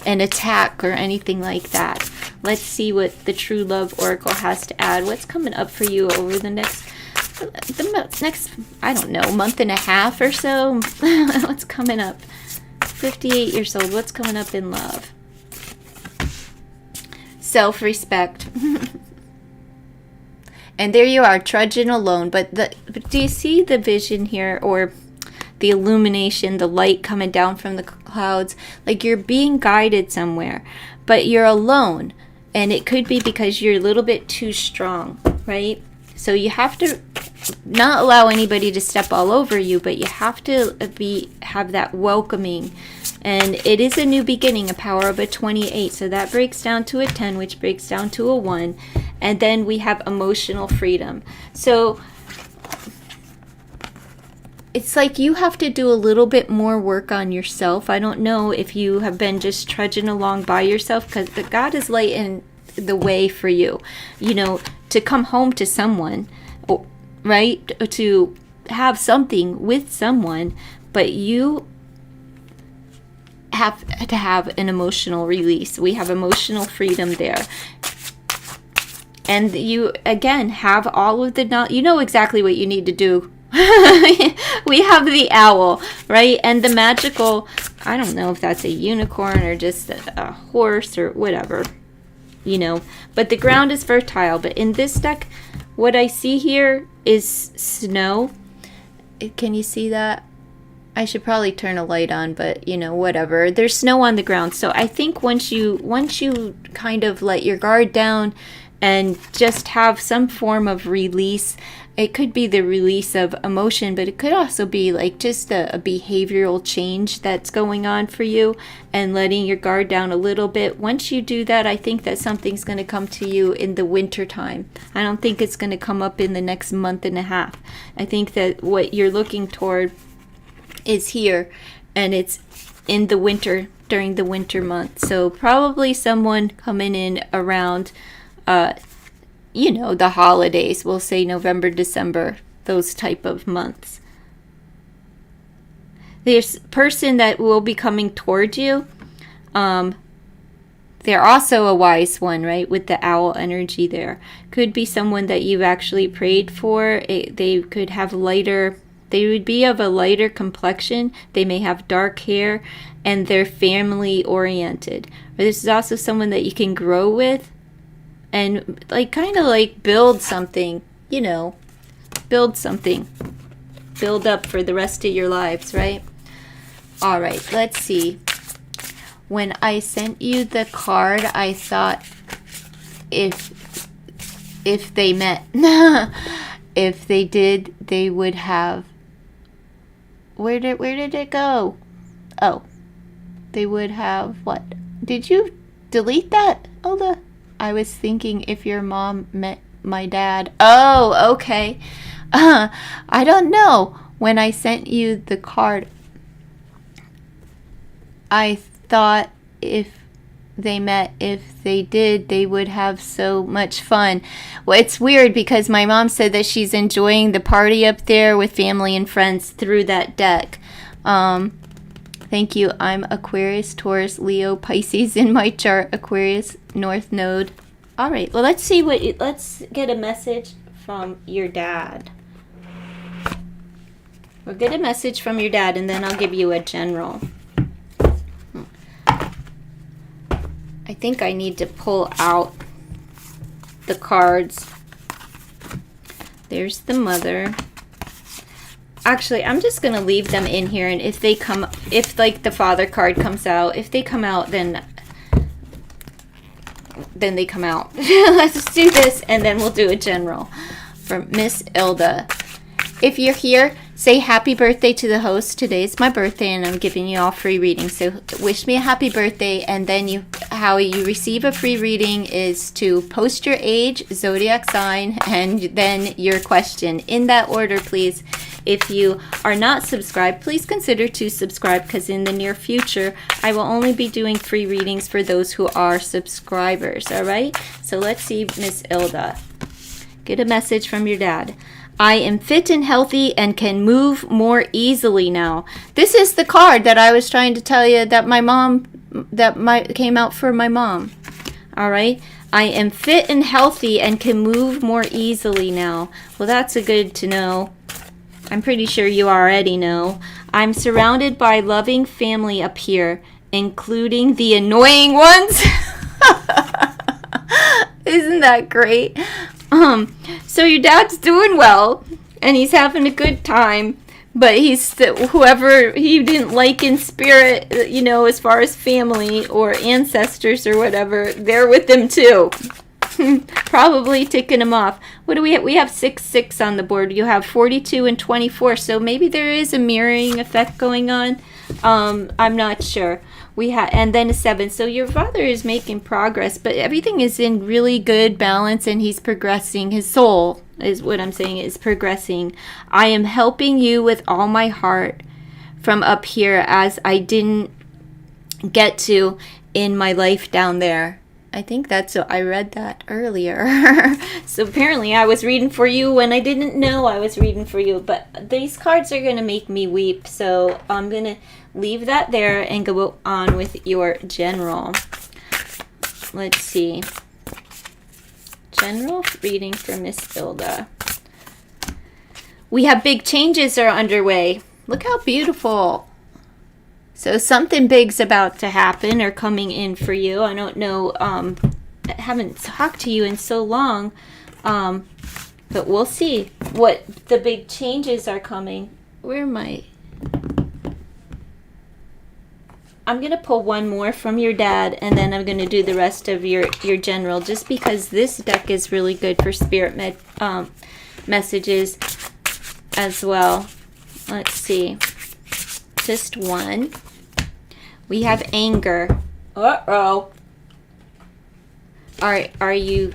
an attack or anything like that. Let's see what the True Love Oracle has to add. What's coming up for you over the next, I don't know, month and a half or so? What's coming up? 58 years old. What's coming up in love? Self-respect. And there you are, trudging alone. But do you see the vision here, or the illumination, the light coming down from the clouds? Like you're being guided somewhere, but you're alone. And it could be because you're a little bit too strong, right? So you have to not allow anybody to step all over you, but you have to have that welcoming. And it is a new beginning, a power of a 28. So that breaks down to a 10, which breaks down to a 1. And then we have emotional freedom. So it's like you have to do a little bit more work on yourself. I don't know if you have been just trudging along by yourself, because God is lighting the way for you, to come home to someone, right? To have something with someone, but you have to have an emotional release. We have emotional freedom there. And you, again, have all of the knowledge. You know exactly what you need to do. We have the owl, right? And the magical, I don't know if that's a unicorn or just a horse or whatever, But the ground is fertile. But in this deck, what I see here is snow. Can you see that? I should probably turn a light on, but whatever. There's snow on the ground. So I think once you kind of let your guard down and just have some form of release, it could be the release of emotion, but it could also be like just a behavioral change that's going on for you, and letting your guard down a little bit. Once you do that, I think that something's going to come to you in the winter time. I don't think it's going to come up in the next month and a half. I think that what you're looking toward is here, and it's in the winter, during the winter month. So probably someone coming in around the holidays. We'll say November, December, those type of months. There's a person that will be coming towards you. They're also a wise one, right? With the owl energy there. Could be someone that you've actually prayed for. They could have they would be of a lighter complexion. They may have dark hair, and they're family oriented. Or this is also someone that you can grow with, and kind of build something, build something. Build up for the rest of your lives, right? All right, let's see. When I sent you the card, I thought if they met. if they did, they would have... Where did it go? Oh, they would have what? Did you delete that, Elda? I was thinking if your mom met my dad. Oh, okay. I don't know. When I sent you the card, I thought if they met, if they did, they would have so much fun. Well, it's weird because my mom said that she's enjoying the party up there with family and friends through that deck. Thank you. I'm Aquarius, Taurus, Leo, Pisces in my chart. Aquarius, North Node. All right. Well, let's see let's get a message from your dad. We'll get a message from your dad, and then I'll give you a general. I think I need to pull out the cards. There's the mother. Actually, I'm just going to leave them in here, and if like the father card comes out, if they come out, then they come out. Let's do this, and then we'll do a general from Miss Ilda. If you're here, say happy birthday to the host. Today is my birthday, and I'm giving you all free readings. So wish me a happy birthday, and then how you receive a free reading is to post your age, zodiac sign, and then your question. In that order, please. If you are not subscribed, please consider to subscribe, because in the near future, I will only be doing free readings for those who are subscribers, all right? So let's see, Miss Ilda. Get a message from your dad. I am fit and healthy and can move more easily now. This is the card that I was trying to tell you that came out for my mom. All right. I am fit and healthy and can move more easily now. Well, that's a good to know. I'm pretty sure you already know. I'm surrounded by loving family up here, including the annoying ones. Isn't that great? So your dad's doing well, and he's having a good time, but whoever he didn't like in spirit, as far as family or ancestors or whatever, they're with him too. Probably ticking him off. What do we have? We have 6 on the board. You have 42 and 24, so maybe there is a mirroring effect going on. I'm not sure. And then a 7. So your father is making progress, but everything is in really good balance, and he's progressing. His soul is what I'm saying is progressing. I am helping you with all my heart from up here, as I didn't get to in my life down there. I think I read that earlier. So apparently I was reading for you when I didn't know I was reading for you. But these cards are going to make me weep. So I'm going to leave that there and go on with your general. Let's see. General reading for Miss Ilda. We have big changes are underway. Look how beautiful. So something big's about to happen or coming in for you. I don't know. I haven't talked to you in so long. But we'll see what the big changes are coming. Where am I? I'm going to pull one more from your dad, and then I'm going to do the rest of your general, just because this deck is really good for spirit messages as well. Let's see. Just one. We have anger. Uh-oh. Are you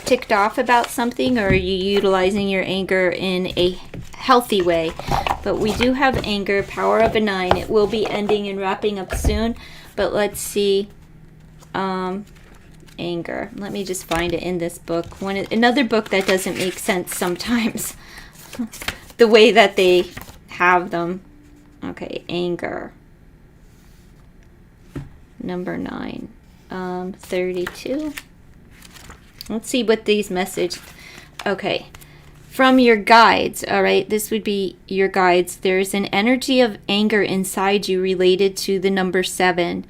ticked off about something, or are you utilizing your anger in a healthy way? But we do have anger, power of a 9. It will be ending and wrapping up soon. But let's see. Anger. Let me just find it in this book. Another book that doesn't make sense sometimes. The way that they have them. Okay, anger. Number 9. 32. Let's see what these messages... Okay. From your guides, all right? This would be your guides. There's an energy of anger inside you related to the number 7.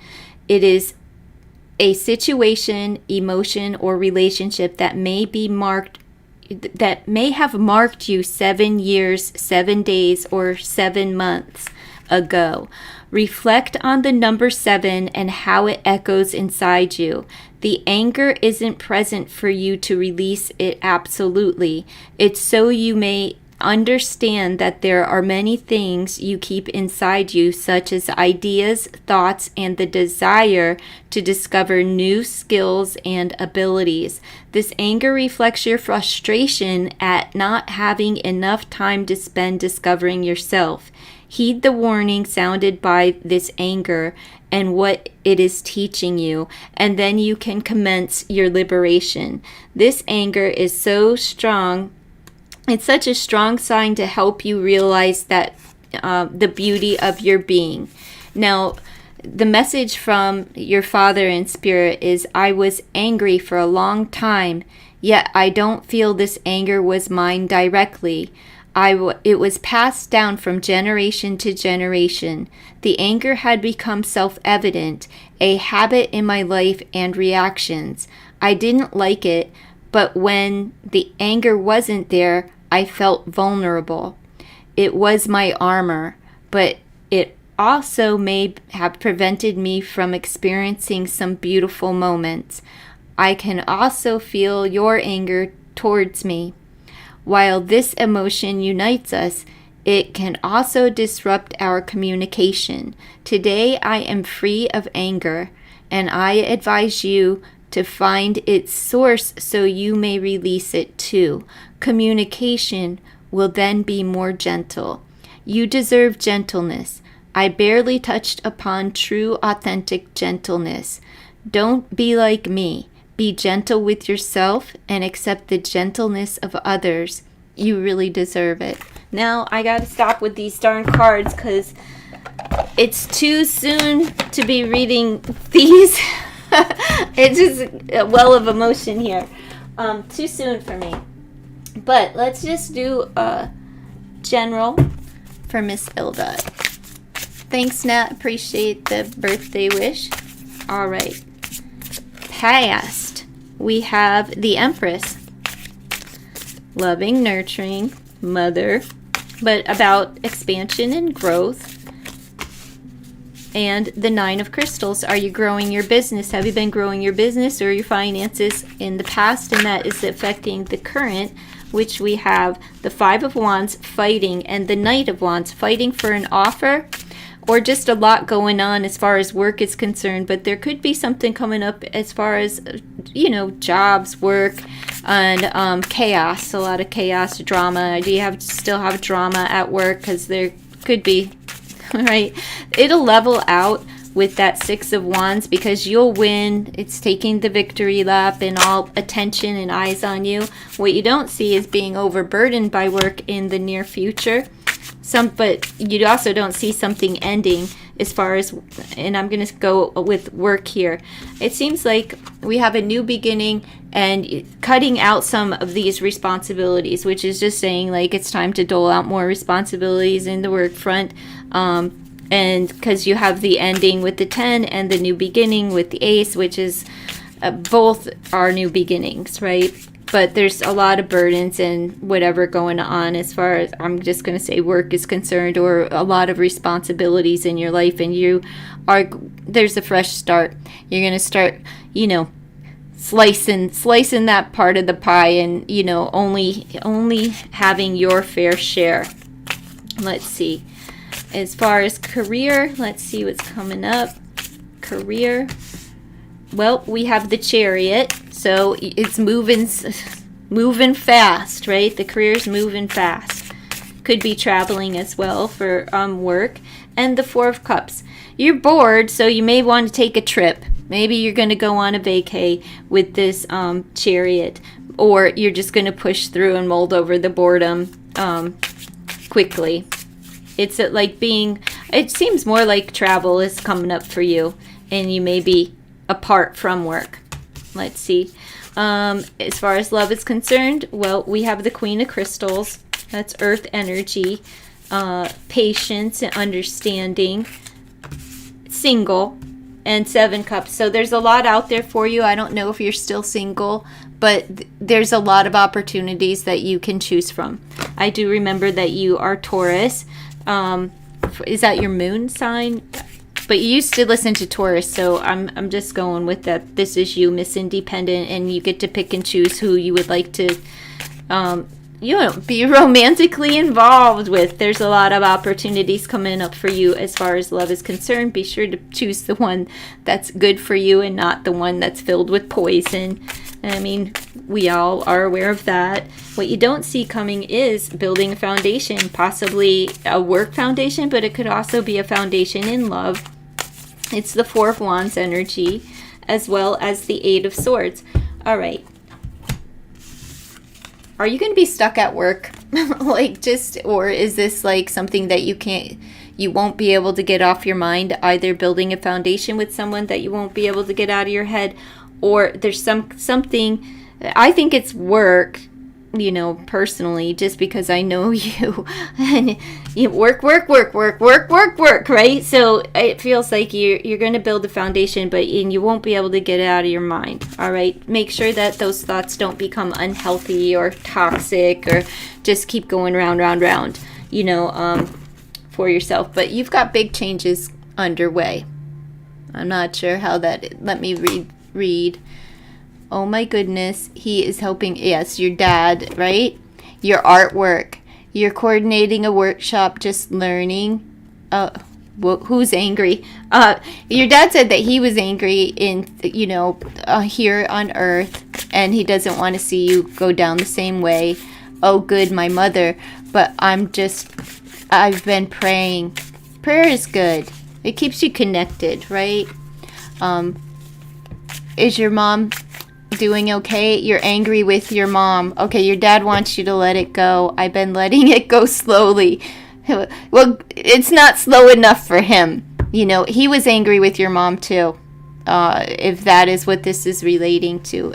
It is a situation, emotion, or relationship that may have marked you 7 years, 7 days, or 7 months ago. Reflect on the number 7 and how it echoes inside you. The anger isn't present for you to release it absolutely. It's so you may understand that there are many things you keep inside you, such as ideas, thoughts, and the desire to discover new skills and abilities. This anger reflects your frustration at not having enough time to spend discovering yourself. Heed the warning sounded by this anger and what it is teaching you, and then you can commence your liberation. This anger is so strong. It's such a strong sign to help you realize that the beauty of your being. Now, the message from your Father in Spirit is, I was angry for a long time, yet I don't feel this anger was mine directly. It was passed down from generation to generation. The anger had become self-evident, a habit in my life and reactions. I didn't like it, but when the anger wasn't there, I felt vulnerable. It was my armor, but it also may have prevented me from experiencing some beautiful moments. I can also feel your anger towards me. While this emotion unites us, it can also disrupt our communication. Today I am free of anger, and I advise you to find its source so you may release it too. Communication will then be more gentle. You deserve gentleness. I barely touched upon true, authentic gentleness. Don't be like me. Be gentle with yourself and accept the gentleness of others. You really deserve it. Now, I gotta stop with these darn cards because it's too soon to be reading these. It's just a well of emotion here. Too soon for me. But let's just do a general for Miss Ilda. Thanks, Nat. Appreciate the birthday wish. All right. Past, we have the Empress. Loving, nurturing, mother, but about expansion and growth. And the Nine of Crystals. Are you growing your business? Have you been growing your business or your finances in the past? And that is affecting the current, which we have the Five of Wands fighting and the Knight of Wands fighting for an offer, or just a lot going on as far as work is concerned. But there could be something coming up as far as, jobs, work, and chaos. A lot of chaos, drama. Do you still have drama at work? Because there could be, right? It'll level out with that Six of Wands because you'll win. It's taking the victory lap and all attention and eyes on you. What you don't see is being overburdened by work in the near future. But you also don't see something ending as far as, and I'm going to go with work here. It seems like we have a new beginning and cutting out some of these responsibilities, which is just saying like it's time to dole out more responsibilities in the work front. And because you have the ending with the 10 and the new beginning with the Ace, which is both are new beginnings, right? But there's a lot of burdens and whatever going on as far as, I'm just going to say, work is concerned, or a lot of responsibilities in your life, and there's a fresh start. You're going to start, slicing that part of the pie and, only having your fair share. Let's see. As far as career, let's see what's coming up. Career. Well, we have the Chariot, so it's moving fast, right? The career's moving fast. Could be traveling as well for work. And the Four of Cups. You're bored, so you may want to take a trip. Maybe you're going to go on a vacay with this Chariot, or you're just going to push through and mold over the boredom quickly. It's it seems more like travel is coming up for you, and you may be apart from work. Let's see. As far as love is concerned, well, we have the Queen of Crystals. That's earth energy, patience and understanding, single, and Seven Cups. So there's a lot out there for you. I don't know if you're still single, but there's a lot of opportunities that you can choose from. I do remember that you are Taurus. is that your moon sign? But you used to listen to Taurus, so I'm just going with that. This is you, Miss Independent, and you get to pick and choose who you would like to, be romantically involved with. There's a lot of opportunities coming up for you as far as love is concerned. Be sure to choose the one that's good for you and not the one that's filled with poison. I mean, we all are aware of that. What you don't see coming is building a foundation, possibly a work foundation, but it could also be a foundation in love. It's the Four of Wands energy, as well as the Eight of Swords. All right. Are you going to be stuck at work? Or is this like something that you won't be able to get off your mind, either building a foundation with someone that you won't be able to get out of your head, or there's something, I think it's work, personally, just because I know you, and you work, right? So it feels like you're going to build a foundation, and you won't be able to get it out of your mind. All right, make sure that those thoughts don't become unhealthy or toxic, or just keep going round, for yourself. But you've got big changes underway. I'm not sure how that. Let me read. Oh my goodness, he is helping. Yes, your dad, right? Your artwork. You're coordinating a workshop, just learning. Who's angry? Your dad said that he was angry here on Earth, and he doesn't want to see you go down the same way. Oh, good, my mother. But I've been praying. Prayer is good. It keeps you connected, right? Is your mom doing okay? You're angry with your mom. Okay, your dad wants you to let it go. I've been letting it go slowly. Well, it's not slow enough for him. He was angry with your mom too. If that is what this is relating to.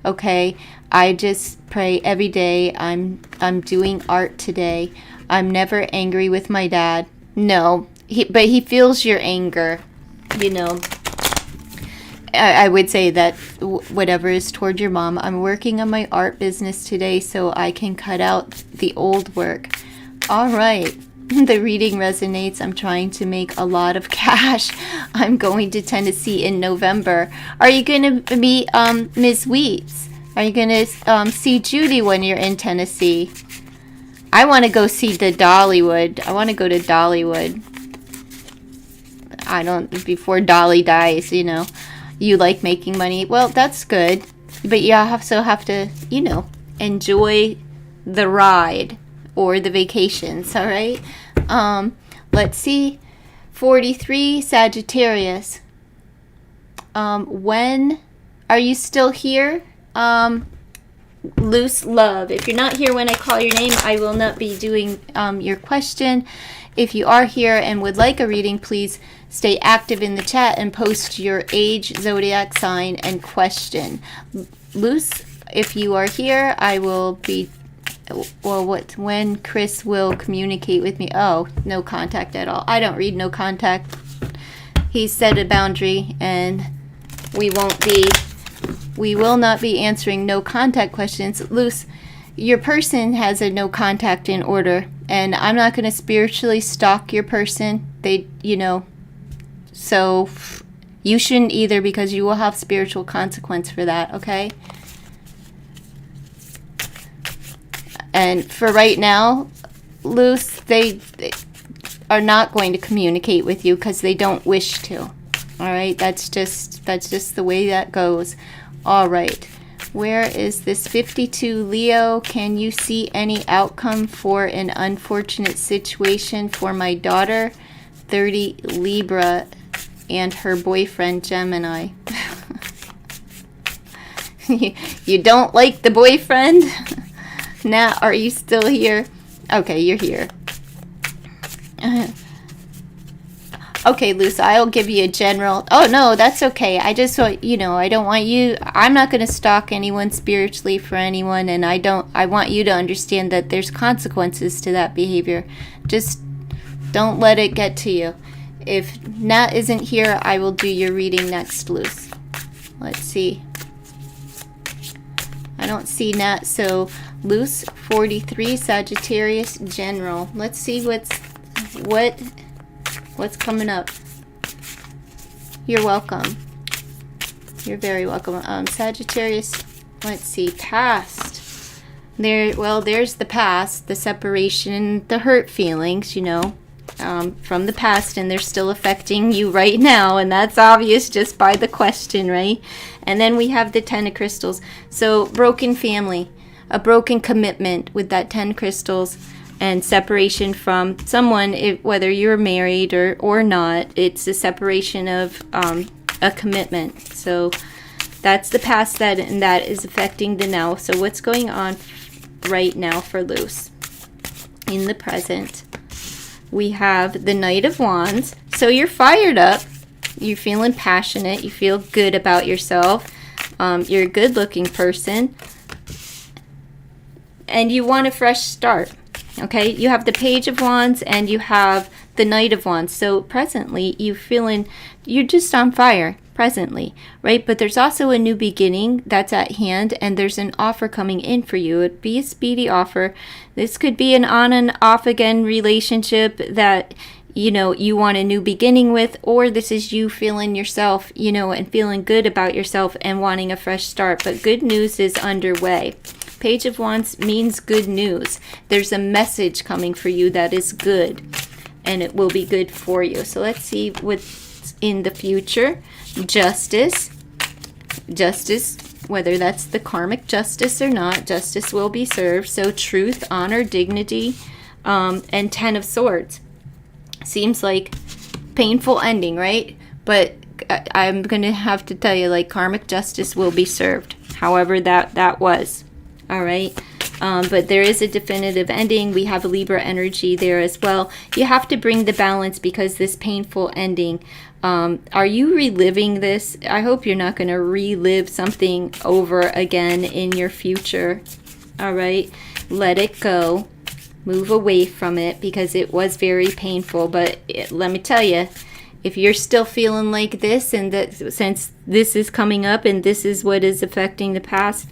Okay, I just pray every day. I'm doing art today. I'm never angry with my dad. No, but he feels your anger. I would say that whatever is toward your mom, I'm working on my art business today so I can cut out the old work. All right. The reading resonates. I'm trying to make a lot of cash. I'm going to Tennessee in November. Are you going to meet Ms. Wheats? Are you going to see Judy when you're in Tennessee? I want to go see the Dollywood. I want to go to Dollywood. Before Dolly dies, You like making money. Well, that's good. But you also have to, enjoy the ride or the vacations, all right? Let's see. 43, Sagittarius. When are you still here? Loose love. If you're not here when I call your name, I will not be doing your question. If you are here and would like a reading, please stay active in the chat and post your age, zodiac sign, and question. Loose, if you are here, I will be, when Chris will communicate with me. Oh, no contact at all. I don't read no contact. He set a boundary, and we will not be answering no contact questions. Loose, your person has a no contact in order, and I'm not going to spiritually stalk your person. So you shouldn't either, because you will have spiritual consequence for that, okay? And for right now, Luce, they are not going to communicate with you because they don't wish to. All right, that's just the way that goes. All right. Where is this 52 Leo? Can you see any outcome for an unfortunate situation for my daughter? 30 Libra and her boyfriend Gemini. You don't like the boyfriend? Now, are you still here? Okay, you're here. Okay, Luce, I'll give you a general. Oh, no, that's okay. I just want, I don't want you. I'm not going to stalk anyone spiritually for anyone, and I want you to understand that there's consequences to that behavior. Just don't let it get to you. If Nat isn't here, I will do your reading next, Luce. Let's see. I don't see Nat, so Luce, 43, Sagittarius, general. Let's see what What's coming up? You're welcome. You're very welcome. Sagittarius, let's see, past. There's the past, the separation, the hurt feelings, you know, from the past, and they're still affecting you right now, and that's obvious just by the question, right? And then we have the 10 of crystals. So broken family, a broken commitment with that 10 crystals, and separation from someone, whether you're married or not. It's a separation of a commitment. So that's the past, and that is affecting the now. So what's going on right now for loose? In the present, we have the Knight of Wands. So you're fired up. You're feeling passionate. You feel good about yourself. You're a good-looking person. And you want a fresh start. Okay, you have the Page of Wands and you have the Knight of Wands. So presently, you're just on fire presently, right? But there's also a new beginning that's at hand, and there's an offer coming in for you. It'd be a speedy offer. This could be an on and off again relationship that, you know, you want a new beginning with, or this is you feeling yourself, you know, and feeling good about yourself and wanting a fresh start. But good news is underway. Page of Wands means good news. There's a message coming for you that is good, and it will be good for you. So let's see what's in the future. Justice, whether that's the karmic justice or not, justice will be served. So truth, honor, dignity, and 10 of Swords. Seems like painful ending, right? But I'm going to have to tell you, like, karmic justice will be served. However that was. All right. But there is a definitive ending. We have a Libra energy there as well. You have to bring the balance because this painful ending, are you reliving this? I hope you're not going to relive something over again in your future. All right. Let it go. Move away from it because it was very painful. But let me tell you, if you're still feeling like this, and that since this is coming up and this is what is affecting the past,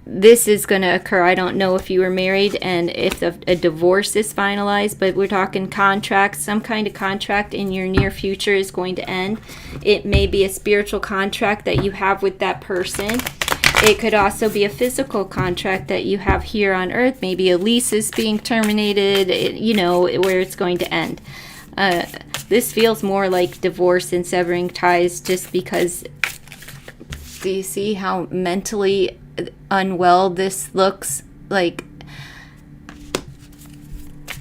this is going to occur. I don't know if you were married and if a divorce is finalized, but we're talking contracts. Some kind of contract in your near future is going to end. It may be a spiritual contract that you have with that person. It could also be a physical contract that you have here on earth. Maybe a lease is being terminated, you know, where it's going to end. This feels more like divorce and severing ties just because, do you see how mentally unwell this looks? Like,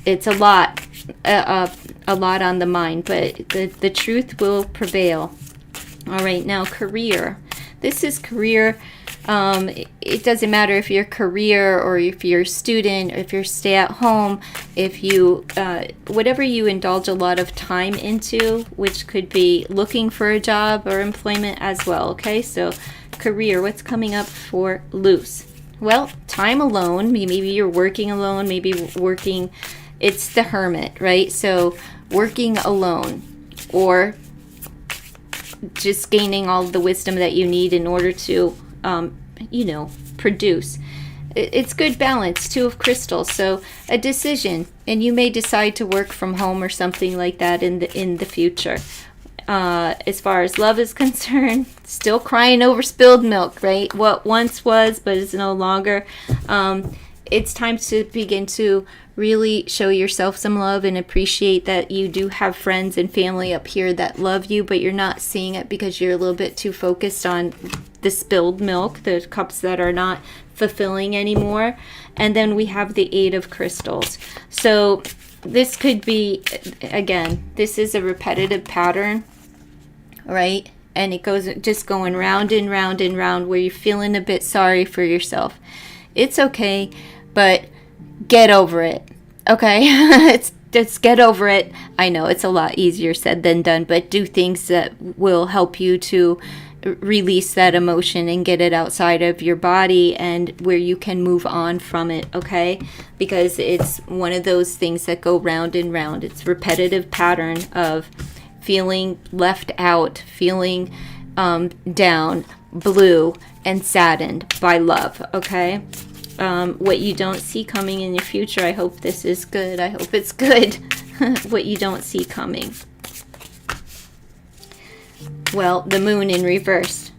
it's a lot on the mind, but the truth will prevail. All right, now career. This is career. It doesn't matter if you're a career or if you're a student, or if you're stay at home, if you, whatever you indulge a lot of time into, which could be looking for a job or employment as well. Okay, so career, what's coming up for loose? Well, time alone. Maybe you're working alone, maybe working, it's the Hermit, right? So working alone, or just gaining all the wisdom that you need in order to you know, produce. It's good balance. 2 of crystals, so a decision, and you may decide to work from home or something like that in the future. As far as love is concerned, still crying over spilled milk, right? What once was but is no longer. It's time to begin to really show yourself some love and appreciate that you do have friends and family up here that love you, but you're not seeing it because you're a little bit too focused on the spilled milk, the cups that are not fulfilling anymore. And then we have the 8 of crystals. So this could be, again, this is a repetitive pattern, right? And it goes just going round and round and round where you're feeling a bit sorry for yourself. It's okay, but get over it, okay? Just get over it. I know it's a lot easier said than done, but do things that will help you to release that emotion and get it outside of your body, and where you can move on from it, okay? Because it's one of those things that go round and round. It's a repetitive pattern of feeling left out, feeling down, blue, and saddened by love, okay? What you don't see coming in your future, I hope this is good. I hope it's good. what you don't see coming. Well, the moon in reverse.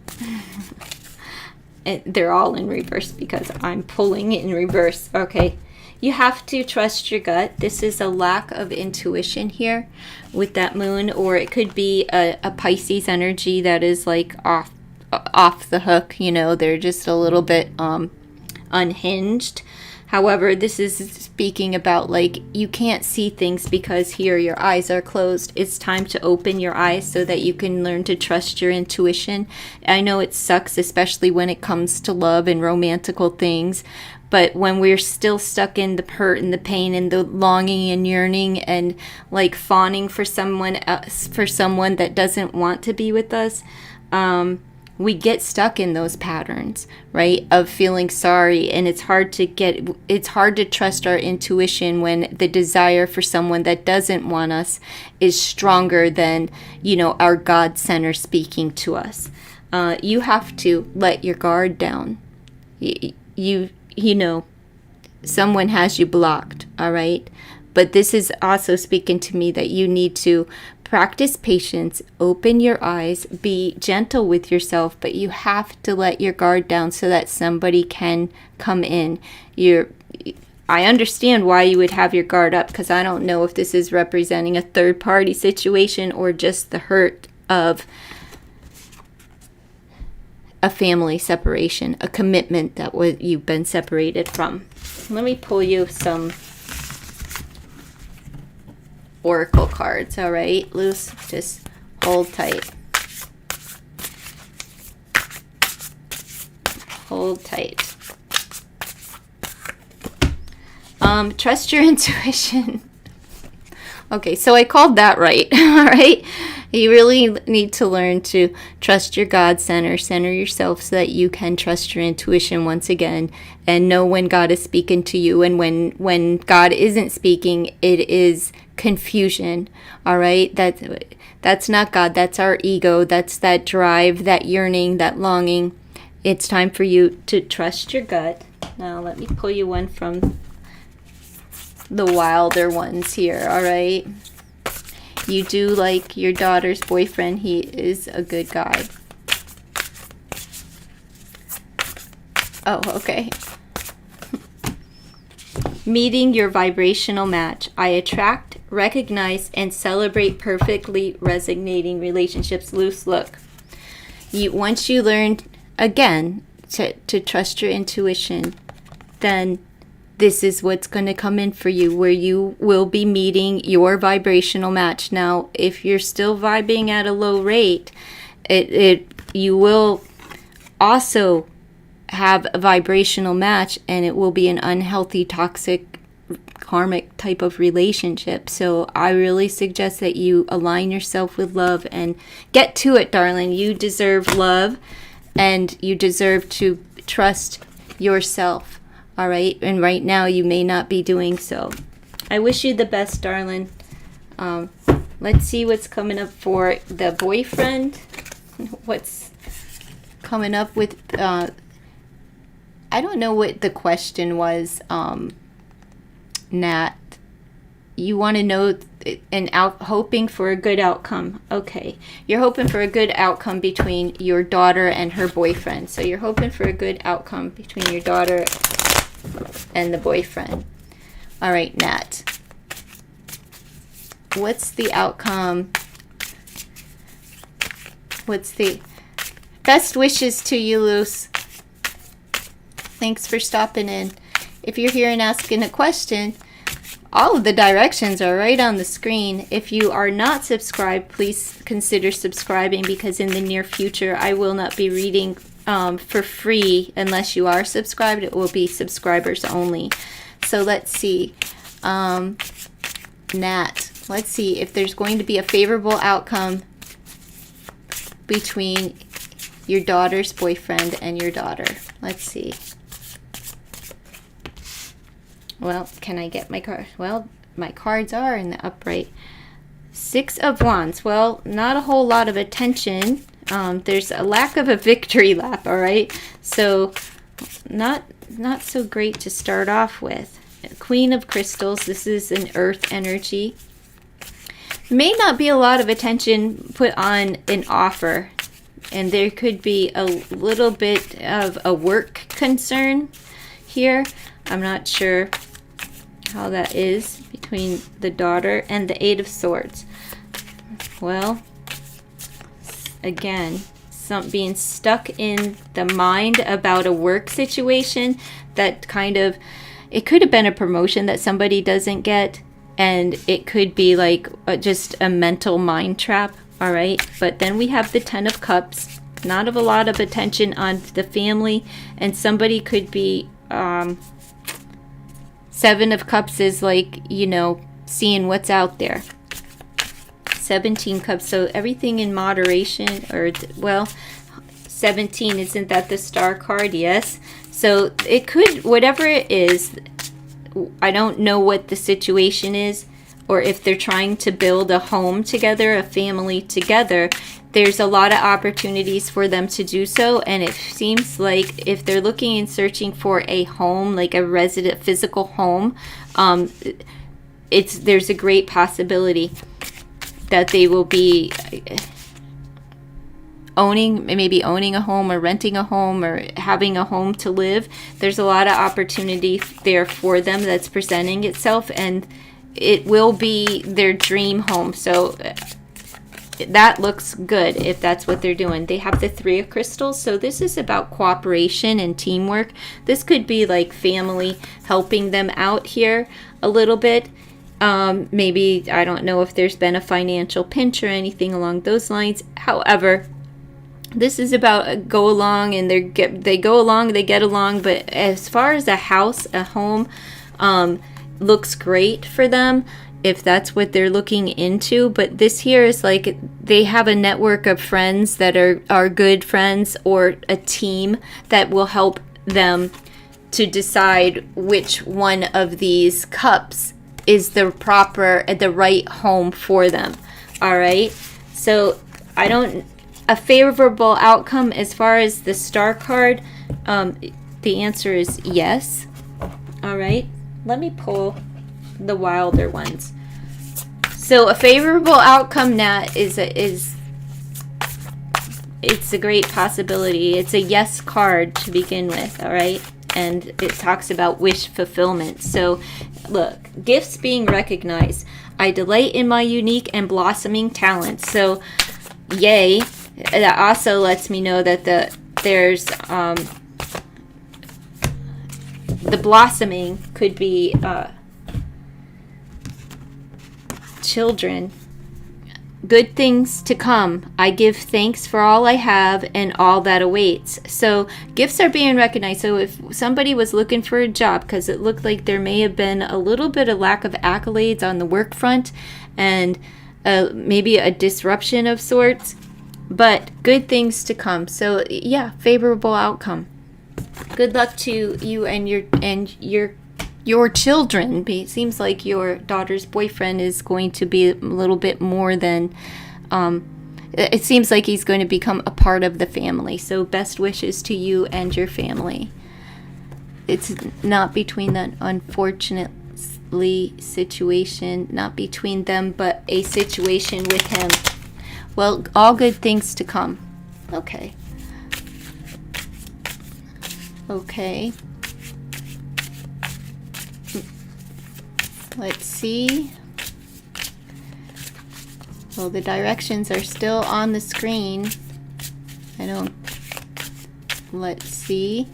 And they're all in reverse because I'm pulling in reverse. Okay. You have to trust your gut. This is a lack of intuition here with that moon, or it could be a Pisces energy that is like off the hook. You know, they're just a little bit unhinged. However, this is speaking about like you can't see things because here your eyes are closed. It's time to open your eyes so that you can learn to trust your intuition. I know it sucks, especially when it comes to love and romantical things. But when we're still stuck in the hurt and the pain and the longing and yearning and like fawning for someone else, for someone that doesn't want to be with us, we get stuck in those patterns, right? Of feeling sorry. And it's hard to trust our intuition when the desire for someone that doesn't want us is stronger than, you know, our God center speaking to us. You have to let your guard down. You know, someone has you blocked, all right? But this is also speaking to me that you need to practice patience, open your eyes, be gentle with yourself, but you have to let your guard down so that somebody can come in. I understand why you would have your guard up, because I don't know if this is representing a third-party situation or just the hurt of a family separation, a commitment that you've been separated from. Let me pull you some oracle cards, all right? Loose, just hold tight. Hold tight. Trust your intuition. Okay, so I called that right, all right? You really need to learn to trust your God center yourself so that you can trust your intuition once again and know when God is speaking to you, and when God isn't speaking, it is confusion, all right? That's not God, that's our ego, that's that drive, that yearning, that longing. It's time for you to trust your gut. Now let me pull you one from the wilder ones here, all right? You do like your daughter's boyfriend. He is a good guy. Oh, okay. Meeting your vibrational match. I attract, recognize, and celebrate perfectly resonating relationships. Loose, look. Once you learn, again, to trust your intuition, then this is what's going to come in for you, where you will be meeting your vibrational match. Now, if you're still vibing at a low rate, you will also have a vibrational match, and it will be an unhealthy, toxic, karmic type of relationship. So I really suggest that you align yourself with love and get to it, darling. You deserve love, and you deserve to trust yourself. All right, and right now you may not be doing so. I wish you the best, darling. Let's see what's coming up for the boyfriend. What's coming up with, I don't know what the question was, Nat. You want to know, hoping for a good outcome. Okay, you're hoping for a good outcome between your daughter and her boyfriend. So you're hoping for a good outcome between your daughter and the boyfriend. All right, Nat. What's the outcome? What's the best wishes to you, Luce? Thanks for stopping in. If you're here and asking a question, all of the directions are right on the screen. If you are not subscribed, please consider subscribing, because in the near future I will not be reading for free unless you are subscribed. It will be subscribers only. So let's see. Nat, let's see if there's going to be a favorable outcome between your daughter's boyfriend and your daughter. Let's see. Well, can I get my card? Well, my cards are in the upright. 6 of Wands. Well, not a whole lot of attention. There's a lack of a victory lap, all right? So not so great to start off with. Queen of Crystals. This is an earth energy. may not be a lot of attention put on an offer, and there could be a little bit of a work concern here. I'm not sure how that is between the daughter and the Eight of Swords. Well, again, being stuck in the mind about a work situation that kind of, it could have been a promotion that somebody doesn't get, and it could be like just a mental mind trap. All right, but then we have the Ten of Cups, not of a lot of attention on the family, and somebody could be Seven of Cups is like, you know, seeing what's out there. 17 Cups, so everything in moderation, or well, 17, isn't that the Star card? Yes. So it could, whatever it is, I don't know what the situation is, or if they're trying to build a home together, a family together. There's a lot of opportunities for them to do so, and it seems like if they're looking and searching for a home, like a resident physical home, there's a great possibility that they will be maybe owning a home or renting a home or having a home to live. There's a lot of opportunity there for them that's presenting itself, and it will be their dream home. So that looks good if that's what they're doing. They have the Three of Crystals, so this is about cooperation and teamwork. This could be like family helping them out here a little bit. Maybe, I don't know if there's been a financial pinch or anything along those lines. However, this is about go along, and they go along, they get along. But as far as a house, a home, looks great for them if that's what they're looking into. But this here is like they have a network of friends that are good friends, or a team that will help them to decide which one of these cups is the right home for them. All right. So a favorable outcome as far as the Star card, the answer is yes. All right. Let me pull the wilder ones. So a favorable outcome, Nat, it's a great possibility. It's a yes card to begin with. All right. And it talks about wish fulfillment. So look, gifts being recognized. I delight in my unique and blossoming talents. So yay. That also lets me know that there's the blossoming could be children. Good things to come. I give thanks for all I have and all that awaits. So gifts are being recognized. So if somebody was looking for a job, because it looked like there may have been a little bit of lack of accolades on the work front, and maybe a disruption of sorts, but good things to come. So yeah, favorable outcome. Good luck to you and your children. It seems like your daughter's boyfriend is going to be a little bit more than, it seems like he's going to become a part of the family. So best wishes to you and your family. It's not between that, unfortunately, situation, not between them, but a situation with him. Well, all good things to come. Okay. Okay. Let's see. Well, the directions are still on the screen. Let's see.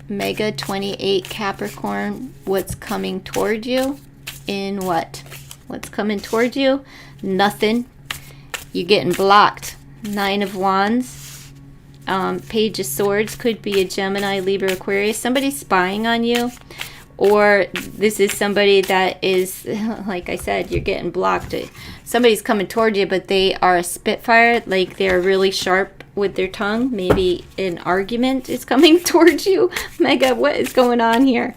Mega 28 Capricorn, what's coming toward you? In what? What's coming toward you? Nothing. You're getting blocked. 9 of Wands. Page of Swords could be a Gemini, Libra, Aquarius. Somebody's spying on you. Or this is somebody that is, like I said, you're getting blocked. Somebody's coming toward you, but they are a spitfire. Like they're really sharp with their tongue. Maybe an argument is coming towards you. Mega, what is going on here?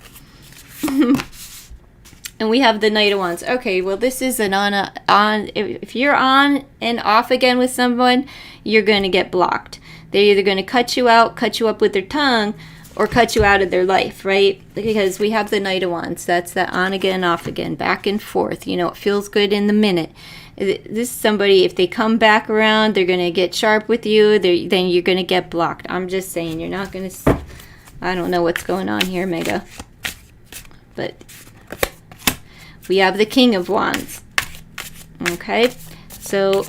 And we have the Knight of Wands. Okay, well, this is an on. If you're on and off again with someone, you're going to get blocked. They're either going to cut you out, cut you up with their tongue, or cut you out of their life, right? Because we have the Knight of Wands. That's the on again, off again, back and forth. You know, it feels good in the minute. This is somebody, if they come back around, they're going to get sharp with you. Then you're going to get blocked. I'm just saying, you're not going to... I don't know what's going on here, Mega. But we have the King of Wands. Okay, so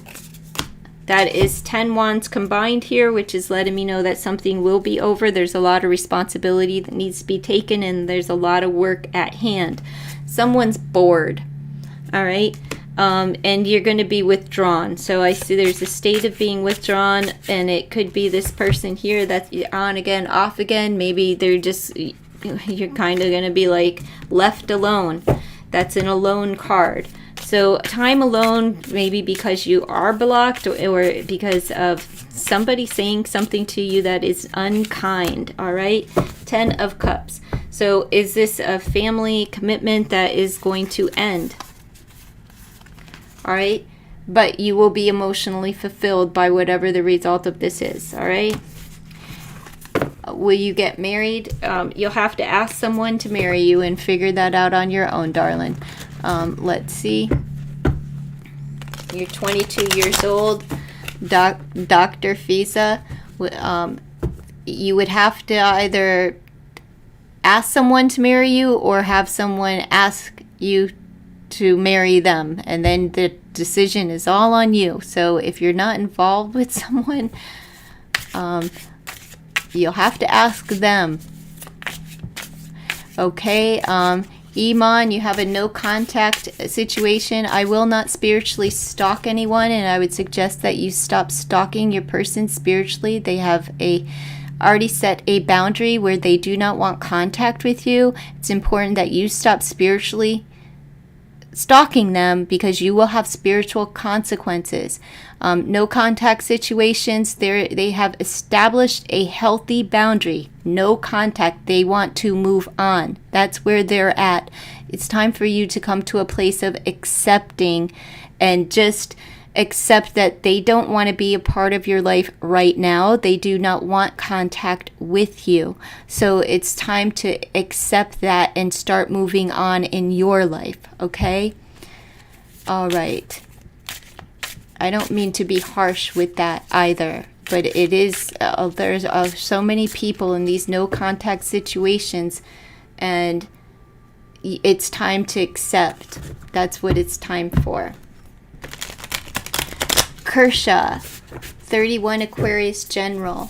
that is 10 wands combined here, which is letting me know that something will be over. There's a lot of responsibility that needs to be taken, and there's a lot of work at hand. Someone's bored, all right? And you're going to be withdrawn. So I see there's a state of being withdrawn, and it could be this person here that's on again, off again. Maybe they're just, you're kind of going to be like left alone. That's an alone card. So time alone, maybe because you are blocked, or because of somebody saying something to you that is unkind, all right? 10 of Cups. So is this a family commitment that is going to end? All right? But you will be emotionally fulfilled by whatever the result of this is, all right? Will you get married? You'll have to ask someone to marry you and figure that out on your own, darling. Let's see. You're 22 years old. Dr. Fisa. You would have to either ask someone to marry you or have someone ask you to marry them, and then the decision is all on you. So if you're not involved with someone, you'll have to ask them. Okay, Iman, you have a no contact situation. I will not spiritually stalk anyone, and I would suggest that you stop stalking your person spiritually. They have already set a boundary where they do not want contact with you. It's important that you stop spiritually stalking them, because you will have spiritual consequences. No contact situations, they have established a healthy boundary. No contact. They want to move on. That's where they're at. It's time for you to come to a place of accepting, and just accept that they don't want to be a part of your life right now. They do not want contact with you. So it's time to accept that and start moving on in your life, okay? All right. I don't mean to be harsh with that either, but it is, there's so many people in these no contact situations, and it's time to accept. That's what it's time for. Kershaw, 31 Aquarius General.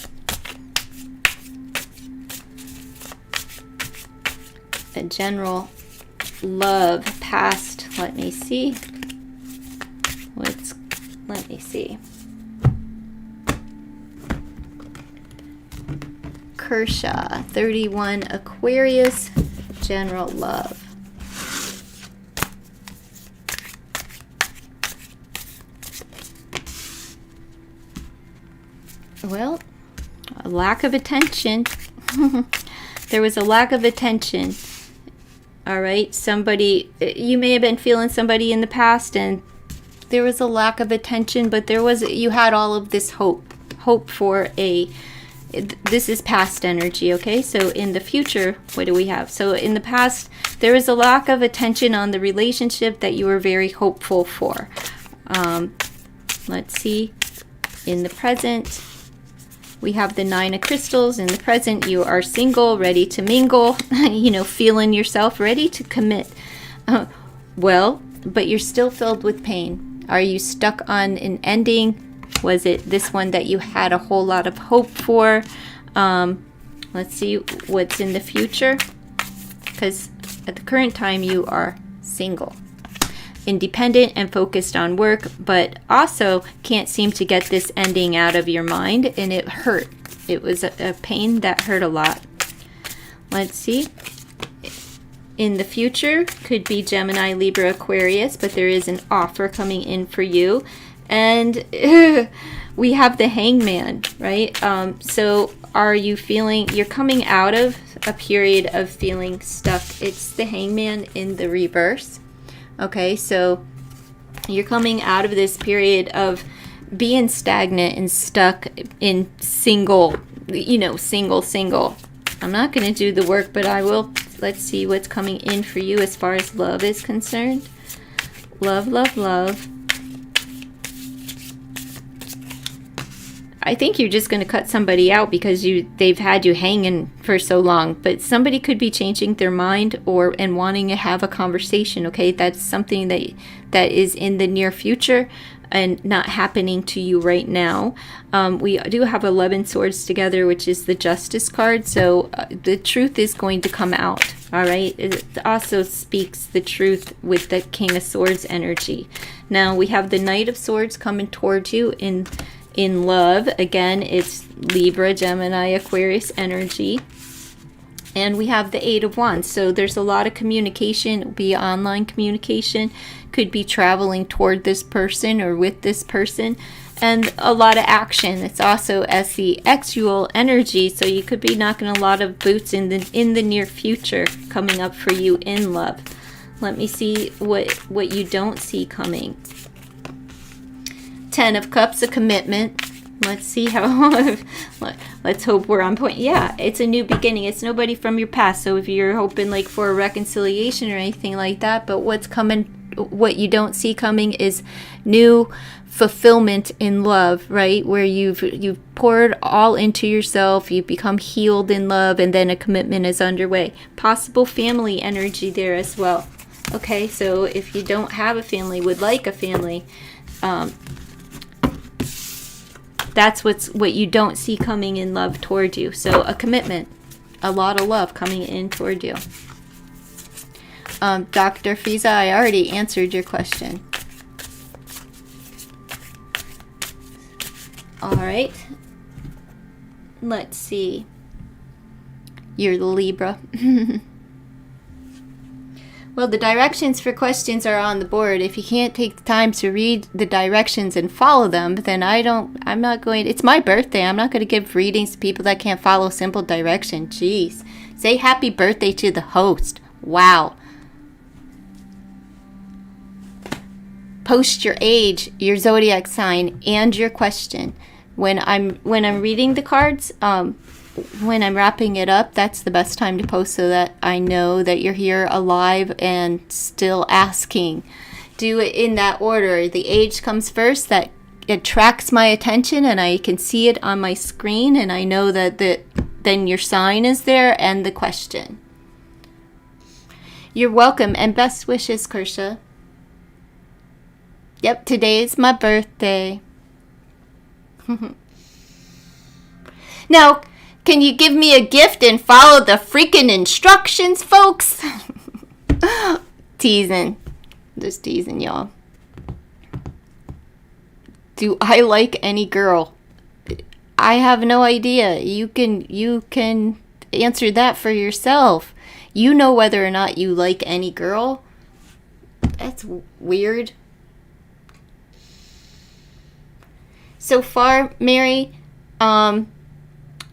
The general love past, let me see. Let me see. Kershaw, 31 Aquarius General love. Well, a lack of attention. There was a lack of attention. All right, somebody, you may have been feeling somebody in the past, and there was a lack of attention, but you had all of this hope for this is past energy, okay? So in the future, what do we have? So in the past, there was a lack of attention on the relationship that you were very hopeful for. Let's see. In the present, we have the 9 of Crystals. In the present, you are single, ready to mingle, feeling yourself ready to commit. Well, but you're still filled with pain. Are you stuck on an ending? Was it this one that you had a whole lot of hope for? Let's see what's in the future. Because at the current time, you are single, independent, and focused on work, but also can't seem to get this ending out of your mind, and it hurt. It was a pain that hurt a lot. Let's see. In the future, could be Gemini, Libra, Aquarius, but there is an offer coming in for you. And we have the Hangman, right? So are you feeling, you're coming out of a period of feeling stuck. It's the Hangman in the reverse. Okay, so you're coming out of this period of being stagnant and stuck in single. I'm not going to do the work, but I will. Let's see what's coming in for you as far as love is concerned. Love, love, love. I think you're just going to cut somebody out because they've had you hanging for so long. But somebody could be changing their mind and wanting to have a conversation. Okay, that's something that is in the near future and not happening to you right now. We do have 11 swords together, which is the Justice card. So the truth is going to come out. All right. It also speaks the truth with the King of Swords energy. Now we have the Knight of Swords coming towards you in love. Again, it's Libra, Gemini, Aquarius energy. And we have the Eight of Wands. So there's a lot of communication. It will be online communication. Could be traveling toward this person or with this person. And a lot of action. It's also sexual energy. So you could be knocking a lot of boots in the near future coming up for you in love. Let me see what you don't see coming. 10 of Cups, a commitment. Let's see how, let's hope we're on point. Yeah, it's a new beginning. It's nobody from your past. So if you're hoping like for a reconciliation or anything like that, but what's coming, what you don't see coming is new fulfillment in love, right? Where you've poured all into yourself, you've become healed in love, and then a commitment is underway. Possible family energy there as well. Okay, so if you don't have a family, would like a family, that's what you don't see coming in love toward you. So a commitment, a lot of love coming in toward you. Dr. Fiza, I already answered your question. All right. Let's see. You're the Libra. Well, the directions for questions are on the board. If you can't take the time to read the directions and follow them, then I'm not going, it's my birthday. I'm not going to give readings to people that can't follow simple direction. Jeez. Say happy birthday to the host. Wow. Post your age, your zodiac sign, and your question. When I'm reading the cards, when I'm wrapping it up, that's the best time to post so that I know that you're here alive and still asking. Do it in that order. The age comes first. That attracts my attention and I can see it on my screen and I know that then your sign is there and the question. You're welcome and best wishes, Kersha. Yep, today is my birthday. Now, can you give me a gift and follow the freaking instructions, folks? Teasing. Just teasing, y'all. Do I like any girl? I have no idea. You can answer that for yourself. You know whether or not you like any girl. That's weird. So far, Mary, my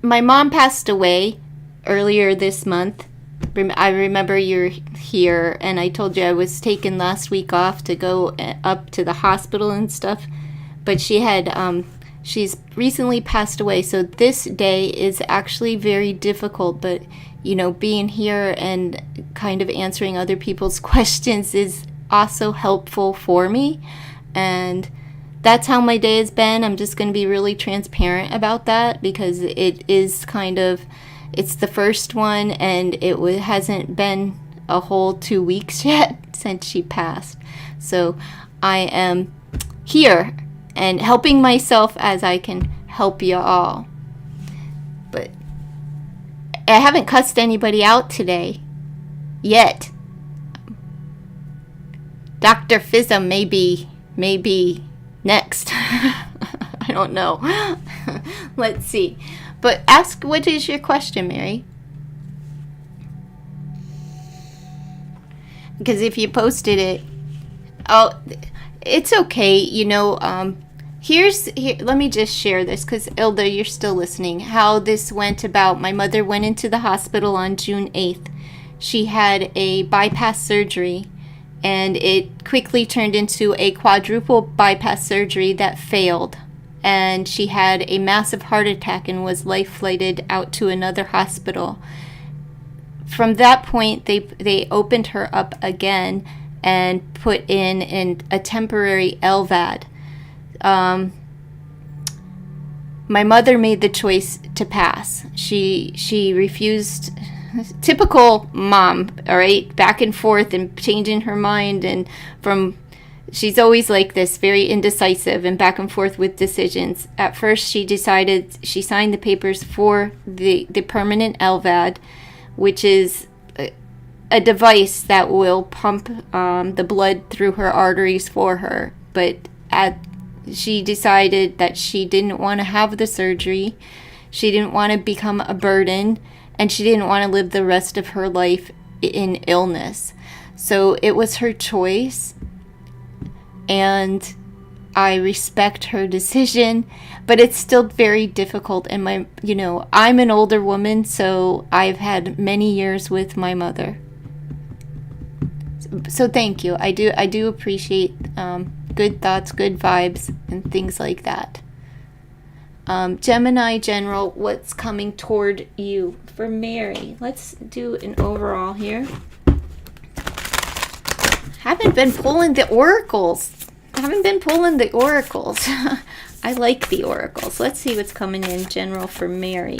mom passed away earlier this month. I remember you're here, and I told you I was taken last week off to go up to the hospital and stuff. But she's recently passed away, so this day is actually very difficult. But, you know, being here and kind of answering other people's questions is also helpful for me. And that's how my day has been. I'm just going to be really transparent about that because it is it's the first one and it hasn't been a whole 2 weeks yet since she passed. So I am here and helping myself as I can help you all. But I haven't cussed anybody out today yet. Dr. Fizza may be next. I don't know. Let's see. But ask, what is your question, Mary? Because if you posted it, it's okay. You know, let me just share this because Ilda, you're still listening. How this went about. My mother went into the hospital on June 8th. She had a bypass surgery. And it quickly turned into a quadruple bypass surgery that failed. and she had a massive heart attack and was life flighted out to another hospital. From that point, they opened her up again and put in a temporary LVAD. My mother made the choice to pass. She refused. Typical mom, all right, back and forth and changing her mind, and she's always like this, very indecisive and back and forth with decisions. At first, she signed the papers for the permanent LVAD, which is a device that will pump the blood through her arteries for her. But she decided that she didn't want to have the surgery. She didn't want to become a burden, and she didn't want to live the rest of her life in illness. So it was her choice, and I respect her decision, but it's still very difficult. And I'm an older woman, so I've had many years with my mother. So thank you. I do appreciate good thoughts, good vibes, and things like that. Gemini General, what's coming toward you for Mary? Let's do an overall here. Haven't been pulling the oracles. I like the oracles. Let's see what's coming in general for Mary.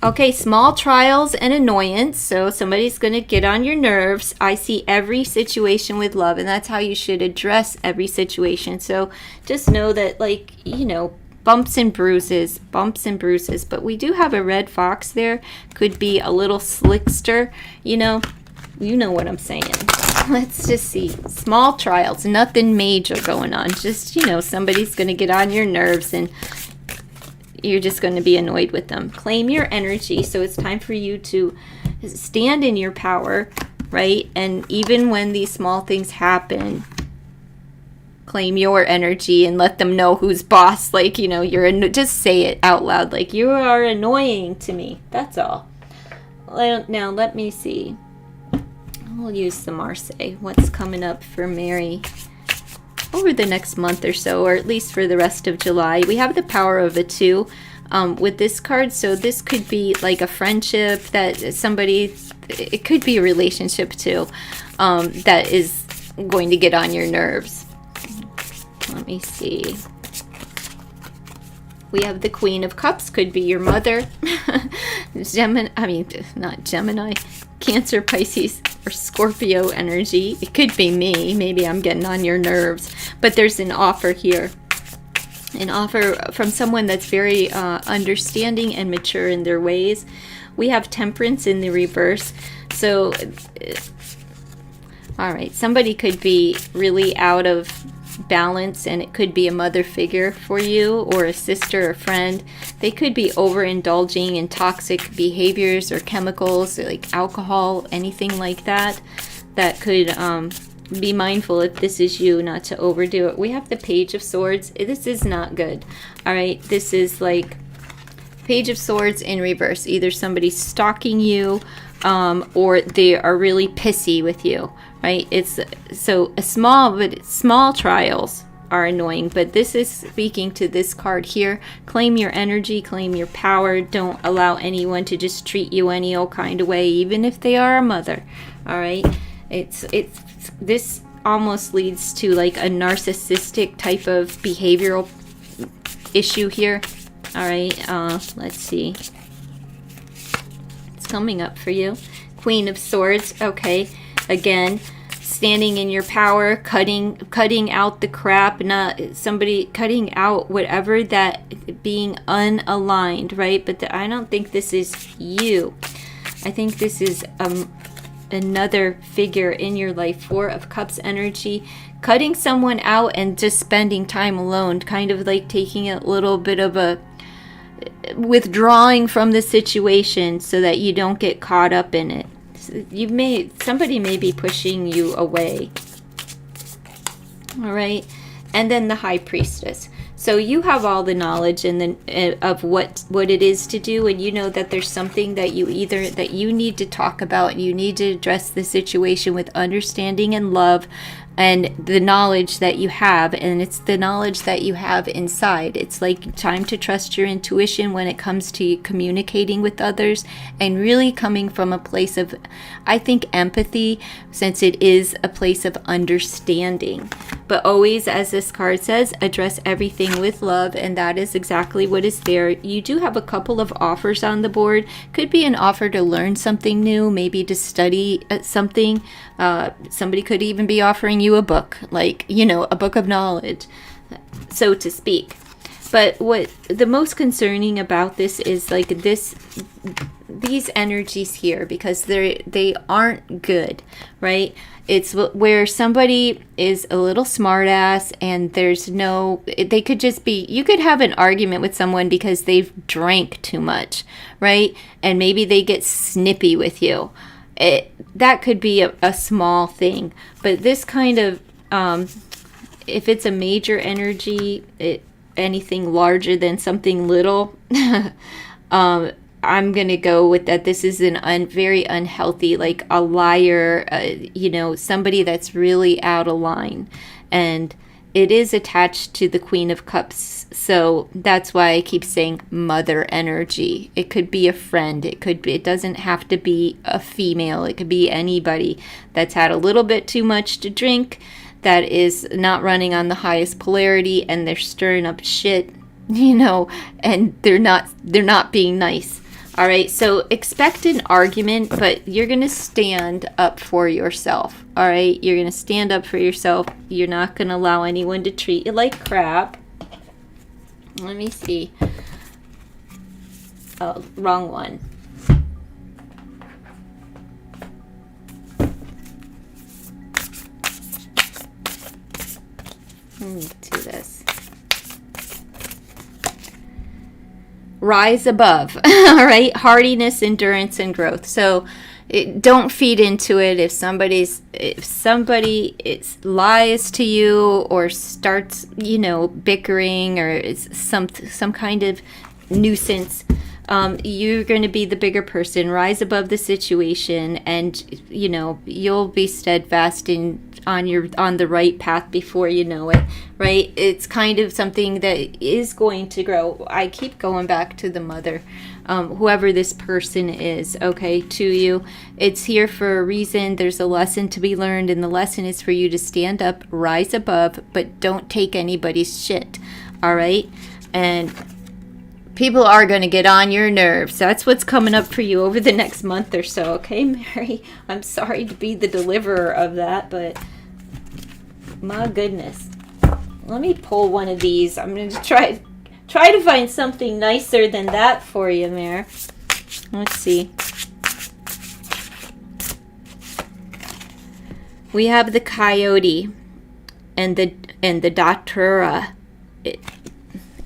Okay, small trials and annoyance. So somebody's going to get on your nerves. I see every situation with love, and that's how you should address every situation. So just know that, bumps and bruises, but we do have a red fox there. Could be a little slickster, you know what I'm saying. Let's just see. Small trials, nothing major going on. Just, somebody's going to get on your nerves and you're just going to be annoyed with them. Claim your energy. So it's time for you to stand in your power, right? And even when these small things happen, claim your energy and let them know who's boss. Just say it out loud. Like, you are annoying to me. That's all. Now, let me see. I'll use the Marseille. What's coming up for Mary over the next month or so, or at least for the rest of July? We have the power of a 2 with this card. So this could be like a friendship that it could be a relationship too, that is going to get on your nerves. Let me see. We have the Queen of Cups, could be your mother. Not Gemini, Cancer, Pisces, or Scorpio energy. It could be me. Maybe I'm getting on your nerves. But there's an offer here. An offer from someone that's very understanding and mature in their ways. We have Temperance in the reverse. So, all right, somebody could be really out of balance, and it could be a mother figure for you, or a sister or friend. They could be overindulging in toxic behaviors or chemicals like alcohol, anything like that. That could be mindful, if this is you, not to overdo it. We have the Page of Swords. This is not good. All right, this is like Page of Swords in reverse. Either somebody's stalking you, or they are really pissy with you, right? It's so small trials are annoying, but this is speaking to this card here. Claim your energy, claim your power. Don't allow anyone to just treat you any old kind of way, even if they are a mother. All right, this almost leads to like a narcissistic type of behavioral issue here. All right, let's see. Coming up for you. Queen of Swords. Okay, again, standing in your power, cutting out the crap, not somebody cutting out whatever that being unaligned, right? But I don't think this is you. I think this is another figure in your life. 4 of Cups energy. Cutting someone out and just spending time alone, kind of like taking a little bit of a withdrawing from the situation so that you don't get caught up in it. Somebody may be pushing you away. All right, and then the High Priestess. So you have all the knowledge of what it is to do, and you know that there's something that you need to talk about. You need to address the situation with understanding and love, and the knowledge that you have, and it's the knowledge that you have inside. It's like time to trust your intuition when it comes to communicating with others, and really coming from a place of, I think, empathy, since it is a place of understanding. But always, as this card says, address everything with love, and that is exactly what is there. You do have a couple of offers on the board. Could be an offer to learn something new, maybe to study something. Somebody could even be offering you a book, like, you know, a book of knowledge, so to speak. But what the most concerning about this is like these energies here, because they aren't good, right? It's where somebody is a little smartass, and they could just be, you could have an argument with someone because they've drank too much, right? And maybe they get snippy with you. That could be a small thing. But this kind of, if it's a major energy, anything larger than something little, I'm going to go with that. This is very unhealthy, like a liar, somebody that's really out of line. And it is attached to the Queen of Cups. So that's why I keep saying mother energy. It could be a friend. It doesn't have to be a female. It could be anybody that's had a little bit too much to drink, that is not running on the highest polarity, and they're stirring up shit, and they're not being nice. All right, so expect an argument, but you're going to stand up for yourself. All right, you're going to stand up for yourself. You're not going to allow anyone to treat you like crap. Let me see. Oh, wrong one. Do this. Rise above. All right, hardiness, endurance, and growth. So don't feed into it. If somebody lies to you or starts, bickering, or is some kind of nuisance, you're going to be the bigger person. Rise above the situation, and you'll be steadfast on the right path before you know it, right? It's kind of something that is going to grow. I keep going back to the mother, whoever this person is, okay, to you. It's here for a reason. There's a lesson to be learned, and the lesson is for you to stand up, rise above, but don't take anybody's shit, all right? And people are going to get on your nerves. That's what's coming up for you over the next month or so, okay, Mary? I'm sorry to be the deliverer of that, but my goodness. Let me pull one of these. I'm going to try to find something nicer than that for you, Mary. Let's see. We have the coyote and the datura.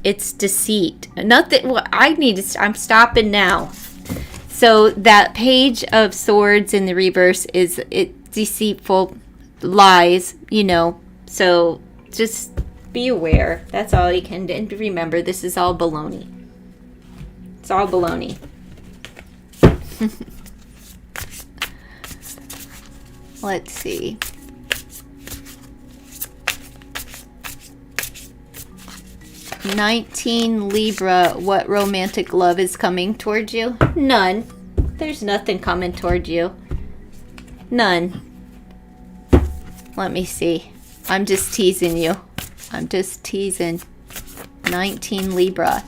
It's deceit. Nothing. Well, I'm stopping now. So that page of swords in the reverse is deceitful, lies. So just be aware. That's all you can do. And remember, this is all baloney. It's all baloney. Let's see. (19) Libra, what romantic love is coming towards you? None. There's nothing coming toward you. None. Let me see. I'm just teasing you. I'm just teasing. 19 Libra.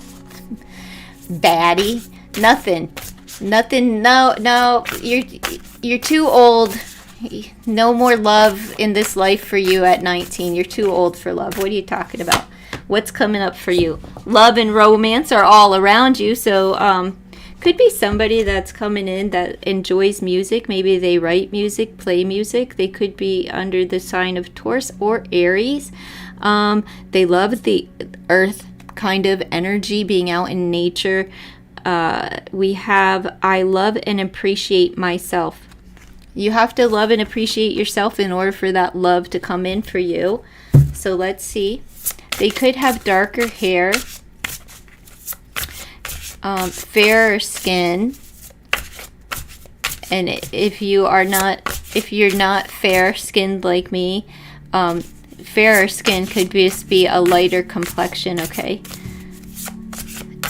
Baddie. Nothing. No. You're too old. No more love in this life for you at 19. You're too old for love. What are you talking about? What's coming up for you? Love and romance are all around you. So could be somebody that's coming in that enjoys music. Maybe they write music, play music. They could be under the sign of Taurus or Aries. They love the earth kind of energy, being out in nature. We have, I love and appreciate myself. You have to love and appreciate yourself in order for that love to come in for you. So let's see. They could have darker hair, fairer skin, and if you're not fair skinned like me, fairer skin could just be a lighter complexion, okay?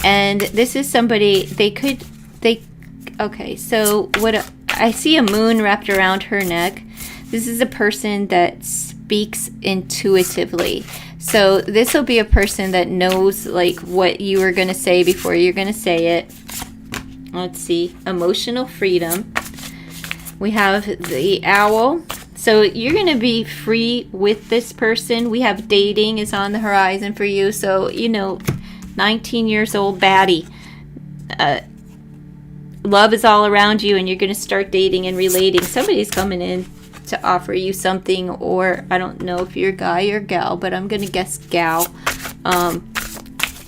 And this is somebody, okay, so what I see, a moon wrapped around her neck. This is a person that speaks intuitively. So this will be a person that knows like what you are going to say before you're going to say it. Let's see, emotional freedom. We have the owl. So you're going to be free with this person. We have dating is on the horizon for you. So, you know, 19 years old baddie. Love is all around you, and you're going to start dating and relating. Somebody's coming in to offer you something, or I don't know if you're a guy or gal, but I'm going to guess gal.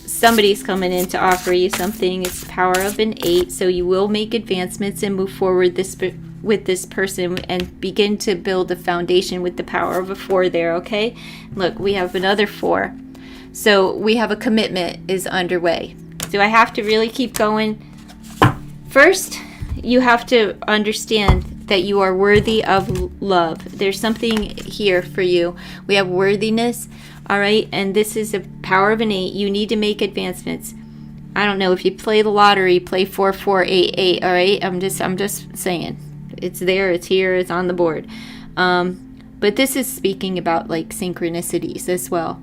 Somebody's coming in to offer you something. It's the power of an 8, so you will make advancements and move forward with this person and begin to build a foundation with the power of a 4 there, okay? Look, we have another 4. So we have a commitment is underway. Do I have to really keep going? First, you have to understand that you are worthy of love. There's something here for you. We have worthiness, all right? And this is a power of an 8. You need to make advancements. I don't know, if you play the lottery, play 4488, all right? I'm just saying. It's there, it's here, it's on the board. But this is speaking about like synchronicities as well.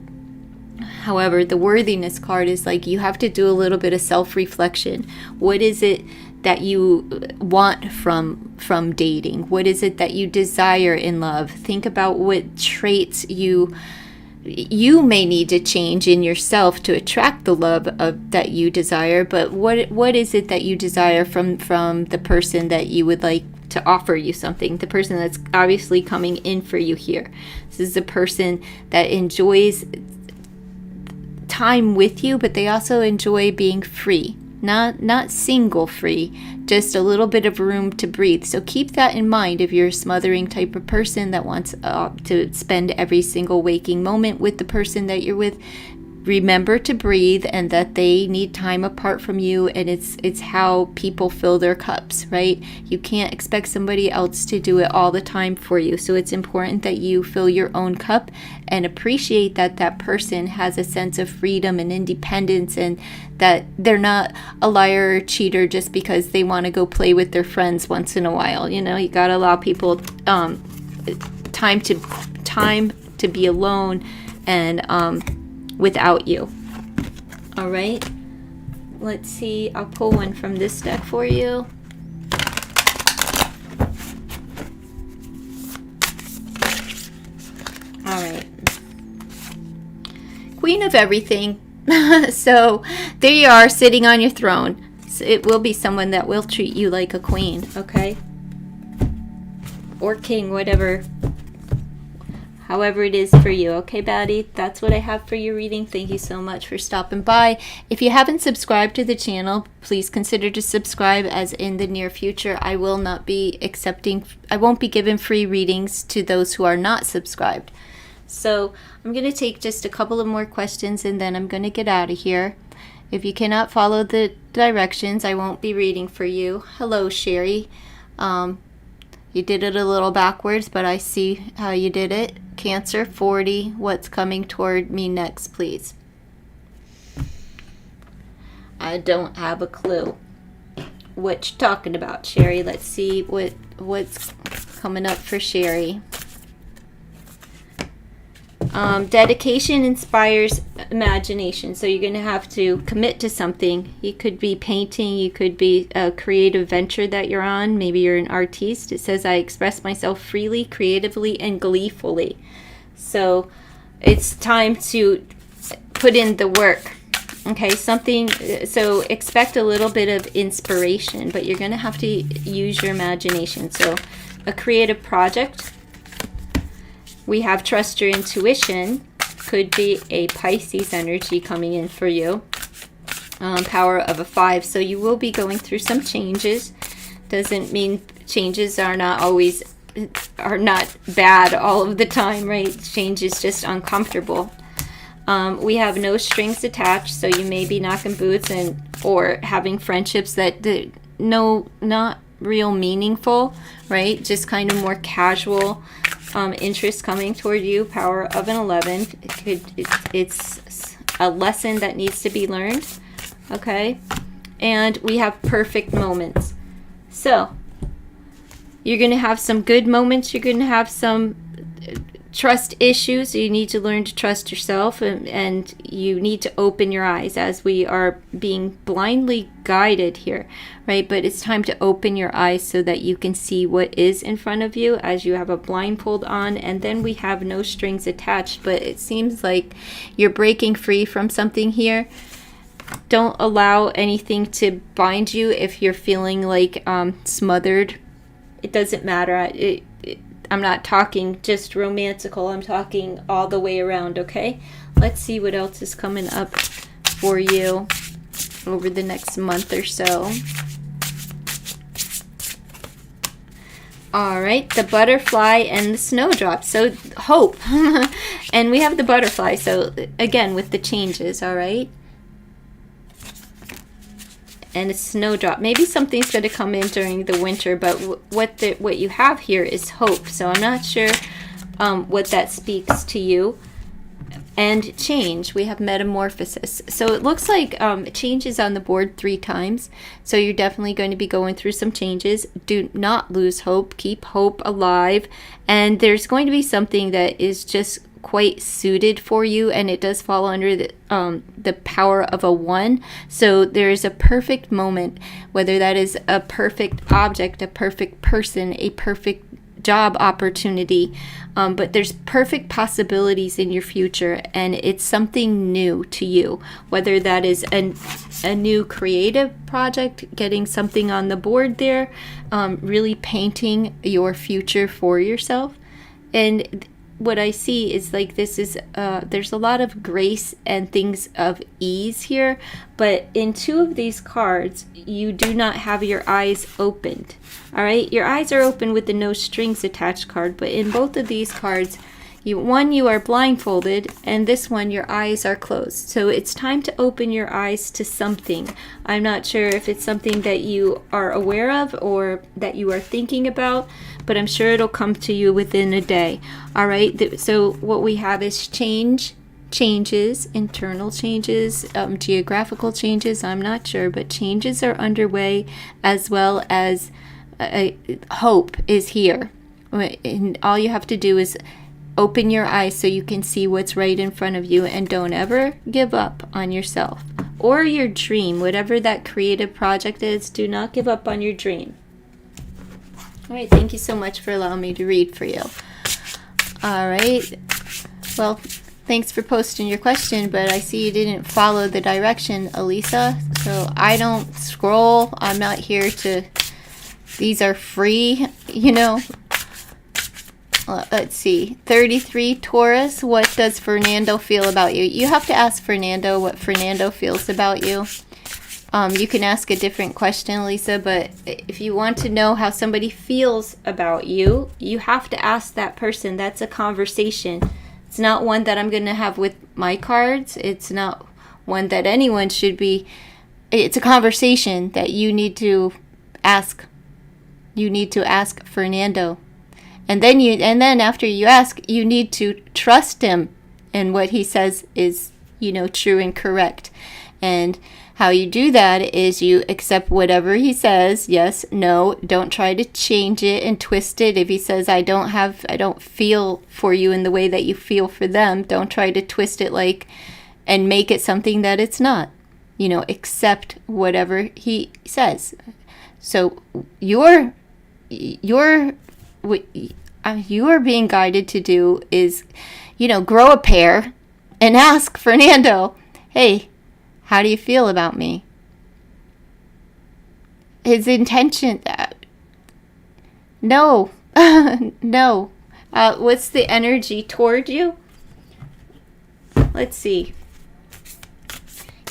However, the worthiness card is like you have to do a little bit of self-reflection. What is it that you want from dating? What is it that you desire in love? Think about what traits you may need to change in yourself to attract the love that you desire. But what is it that you desire from the person that you would like to offer you something? The person that's obviously coming in for you here. This is a person that enjoys time with you, but they also enjoy being free. Not single free, just a little bit of room to breathe. So keep that in mind if you're a smothering type of person that wants to spend every single waking moment with the person that you're with. Remember to breathe, and that they need time apart from you, and it's how people fill their cups, right? You can't expect somebody else to do it all the time for you. So it's important that you fill your own cup and appreciate that that person has a sense of freedom and independence, and that they're not a liar or cheater just because they want to go play with their friends once in a while. You know, you got to allow people time to be alone and without you. All right, let's see, I'll pull one from this deck for you. All right, Queen of everything. So there you are, sitting on your throne. So it will be someone that will treat you like a queen, okay? Or king, whatever. However it is for you. Okay, baddie? That's what I have for your reading. Thank you so much for stopping by. If you haven't subscribed to the channel, please consider to subscribe, as in the near future I won't be giving free readings to those who are not subscribed. So I'm going to take just a couple of more questions, and then I'm going to get out of here. If you cannot follow the directions, I won't be reading for you. Hello, Sherry. You did it a little backwards, but I see how you did it. Cancer 40, what's coming toward me next, please? I don't have a clue what you're talking about, Sherry. Let's see what's coming up for Sherry. Dedication inspires imagination. So you're going to have to commit to something. You could be painting. You could be a creative venture that you're on. Maybe you're an artiste. It says, I express myself freely, creatively, and gleefully. So it's time to put in the work. Okay, so expect a little bit of inspiration, but you're going to have to use your imagination. So a creative project. We have trust your intuition. Could be a Pisces energy coming in for you. Power of a 5. So you will be going through some changes. Doesn't mean changes are not bad all of the time, right? Change is just uncomfortable. We have no strings attached, so you may be knocking boots or having friendships that not real meaningful, right? Just kind of more casual. interest coming toward you. Power of an 11. It's a lesson that needs to be learned. Okay. And we have perfect moments. So you're going to have some good moments. You're going to have some trust issues. You need to learn to trust yourself, and you need to open your eyes as we are being blindly guided here, right? But it's time to open your eyes so that you can see what is in front of you as you have a blindfold on. And then we have no strings attached, but it seems like you're breaking free from something here. Don't allow anything to bind you if you're feeling like smothered. It doesn't matter. I'm not talking just romantical. I'm talking all the way around, okay? Let's see what else is coming up for you over the next month or so. All right, the butterfly and the snowdrop. So hope. And we have the butterfly. So again, with the changes, all right? And a snowdrop. Maybe something's going to come in during the winter, but what you have here is hope. So I'm not sure what that speaks to you. And change. We have metamorphosis. So it looks like change is on the board 3 times. So you're definitely going to be going through some changes. Do not lose hope. Keep hope alive. And there's going to be something that is just quite suited for you, and it does fall under the power of a 1. So there's a perfect moment, whether that is a perfect object, a perfect person, a perfect job opportunity, but there's perfect possibilities in your future, and it's something new to you, whether that is a new creative project, getting something on the board there, really painting your future for yourself. And what I see is like this is there's a lot of grace and things of ease here, but in 2 of these cards you do not have your eyes opened. All right, your eyes are open with the no strings attached card, but in both of these cards, you are blindfolded, and this one your eyes are closed. So it's time to open your eyes to something. I'm not sure if it's something that you are aware of or that you are thinking about, but I'm sure it'll come to you within a day. All right, so what we have is changes, internal changes, geographical changes, I'm not sure, but changes are underway, as well as hope is here. And all you have to do is open your eyes so you can see what's right in front of you, and don't ever give up on yourself or your dream. Whatever that creative project is, do not give up on your dream. All right, thank you so much for allowing me to read for you. All right, well, thanks for posting your question, but I see you didn't follow the direction, Elisa. So I don't scroll. I'm not here to, these are free, you know. Let's see, 33 Taurus, what does Fernando feel about you? You have to ask Fernando what Fernando feels about you. You can ask a different question, Lisa, but if you want to know how somebody feels about you, you have to ask that person. That's a conversation. It's not one that I'm going to have with my cards. It's not one that anyone should be. It's a conversation that you need to ask. You need to ask Fernando. And then after you ask, you need to trust him, and what he says is, true and correct. And how you do that is you accept whatever he says. Yes, no, don't try to change it and twist it. If he says, I don't feel for you in the way that you feel for them, don't try to twist it and make it something that it's not. Accept whatever he says. So what you are being guided to do is, grow a pair and ask Fernando, hey, how do you feel about me? His intention, no, no. What's the energy toward you? Let's see.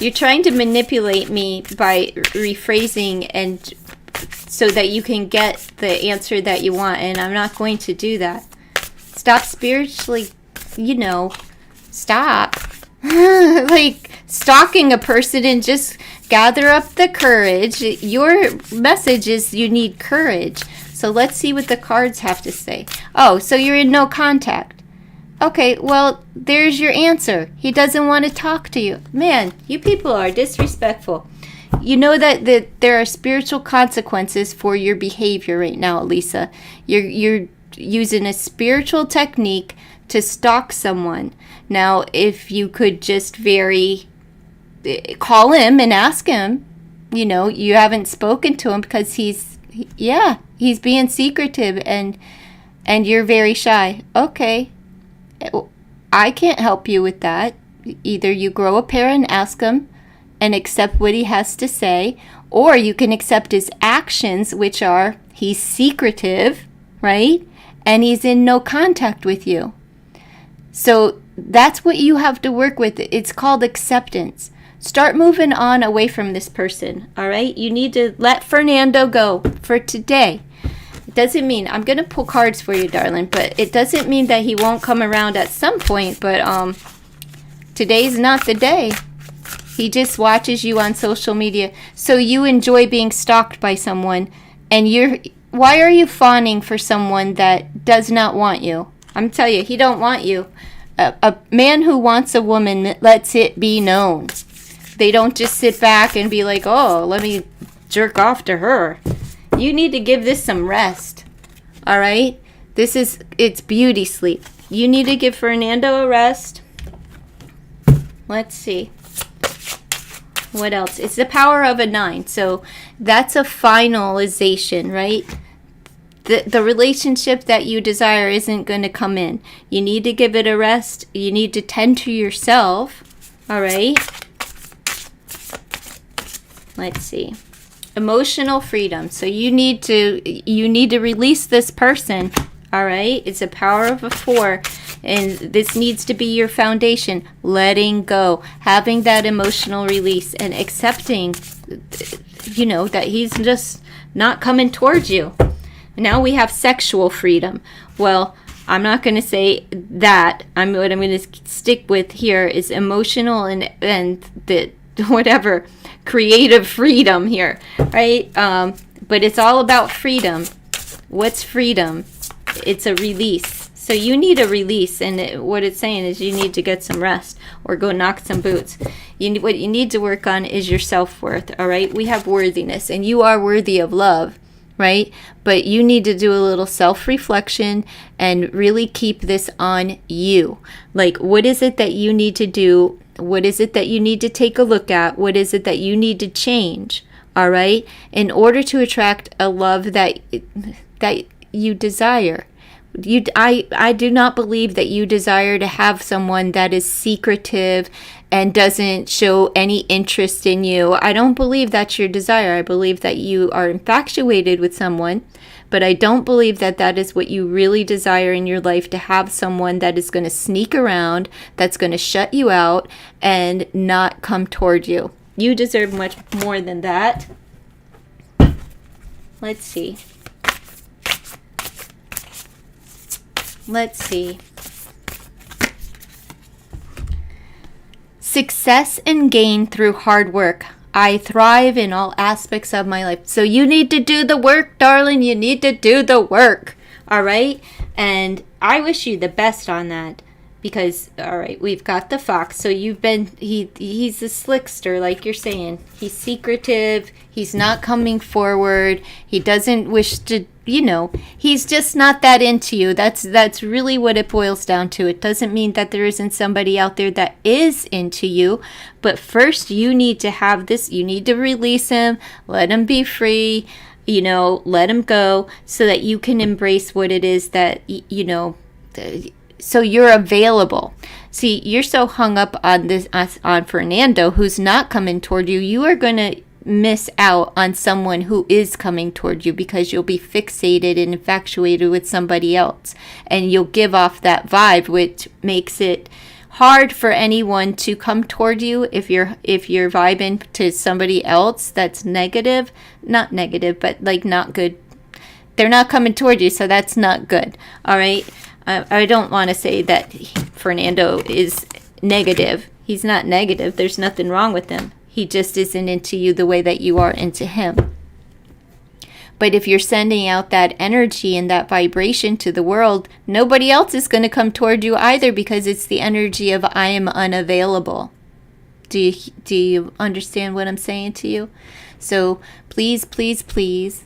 You're trying to manipulate me by rephrasing and so that you can get the answer that you want, and I'm not going to do that. Stop spiritually, stop. Stalking a person, and just gather up the courage. Your message is you need courage. So So let's see what the cards have to say. Oh, so you're in no contact. Okay, well, there's your answer. He doesn't want to talk to you. Man, you people are disrespectful. You know that there are spiritual consequences for your behavior right now, Lisa. You're using a spiritual technique to stalk someone. Now, if you could just call him and ask him, you haven't spoken to him because he's being secretive and you're very shy. Okay. I can't help you with that. Either you grow a pair and ask him and accept what he has to say, or you can accept his actions, which are he's secretive, right? And he's in no contact with you. So that's what you have to work with. It's called acceptance. Start moving on away from this person, all right? You need to let Fernando go for today. It doesn't mean, I'm going to pull cards for you, darling, but it doesn't mean that he won't come around at some point, but today's not the day. He just watches you on social media. So you enjoy being stalked by someone, and why are you fawning for someone that does not want you? I'm telling you, he don't want you. A man who wants a woman lets it be known. They don't just sit back and be like, oh, let me jerk off to her. You need to give this some rest. All right? It's beauty sleep. You need to give Fernando a rest. Let's see. What else? It's the power of a 9. So that's a finalization, right? The relationship that you desire isn't going to come in. You need to give it a rest. You need to tend to yourself. All right? Let's see. Emotional freedom. So you need to release this person. All right? It's a power of a 4. And this needs to be your foundation. Letting go. Having that emotional release and accepting, that he's just not coming towards you. Now we have sexual freedom. Well, I'm not going to say that. What I'm going to stick with here is emotional and the whatever creative freedom here, right? But it's all about freedom. What's freedom? It's a release. So you need a release, and what it's saying is you need to get some rest or go knock some boots. What you need to work on is your self-worth, all right? We have worthiness, and you are worthy of love, right? But you need to do a little self-reflection and really keep this on you. Like, what is it that you need to do? What is it that you need to take a look at? What is it that you need to change, all right? In order to attract a love that you desire. I do not believe that you desire to have someone that is secretive and doesn't show any interest in you. I don't believe that's your desire. I believe that you are infatuated with someone, but I don't believe that that is what you really desire in your life, to have someone that is going to sneak around, that's going to shut you out and not come toward you. You deserve much more than that. Let's see. Let's see. Success and gain through hard work. I thrive in all aspects of my life. So you need to do the work, darling. You need to do the work. All right? And I wish you the best on that. Because, all right, we've got the fox. So he's a slickster, like you're saying. He's secretive. He's not coming forward. He doesn't wish to, he's just not that into you. That's really what it boils down to. It doesn't mean that there isn't somebody out there that is into you. But first, you need to have this. You need to release him. Let him be free. Let him go so that you can embrace what it is that, so you're available. See, you're so hung up on on Fernando, who's not coming toward you. You are going to miss out on someone who is coming toward you because you'll be fixated and infatuated with somebody else. And you'll give off that vibe, which makes it hard for anyone to come toward you if you're vibing to somebody else that's negative. Not negative, but like not good. They're not coming toward you, so that's not good. All right? I don't want to say that Fernando is negative. He's not negative. There's nothing wrong with him. He just isn't into you the way that you are into him. But if you're sending out that energy and that vibration to the world, nobody else is going to come toward you either, because it's the energy of I am unavailable. Do you understand what I'm saying to you? So please, please, please,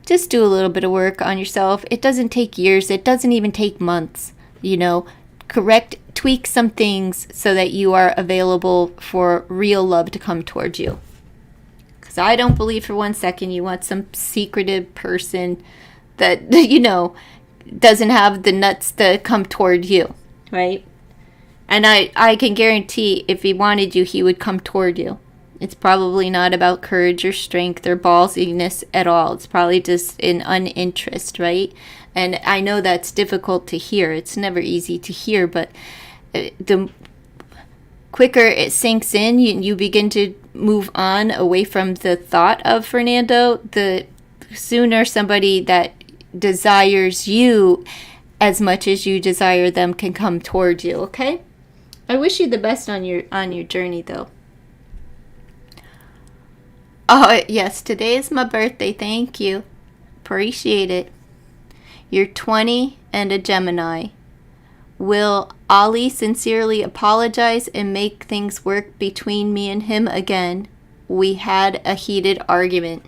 just do a little bit of work on yourself. It doesn't take years. It doesn't even take months. Tweak some things so that you are available for real love to come towards you. Because I don't believe for 1 second you want some secretive person that, doesn't have the nuts to come toward you, right? And I can guarantee if he wanted you, he would come toward you. It's probably not about courage or strength or ballsiness at all. It's probably just an uninterest, right? And I know that's difficult to hear. It's never easy to hear, but the quicker it sinks in, you begin to move on away from the thought of Fernando, the sooner somebody that desires you as much as you desire them can come toward you, okay? I wish you the best on your journey, though. Oh, yes, today is my birthday. Thank you. Appreciate it. You're 20 and a Gemini. Will Ali sincerely apologize and make things work between me and him again? We had a heated argument.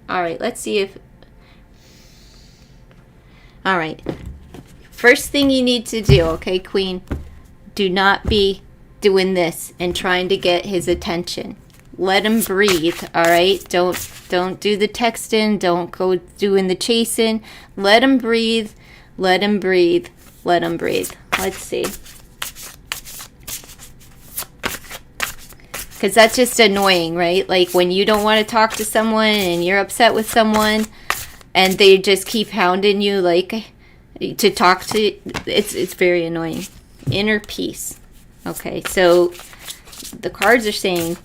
All right, let's see if... All right. First thing you need to do, okay, Queen? Do not be doing this and trying to get his attention. Let him breathe, all right? Don't do the texting. Don't go doing the chasing. Let him breathe. Let him breathe. Let him breathe. Let's see. Because that's just annoying, right? Like when you don't want to talk to someone and you're upset with someone and they just keep hounding you like to talk to, it's very annoying. Inner peace. Okay, so the cards are saying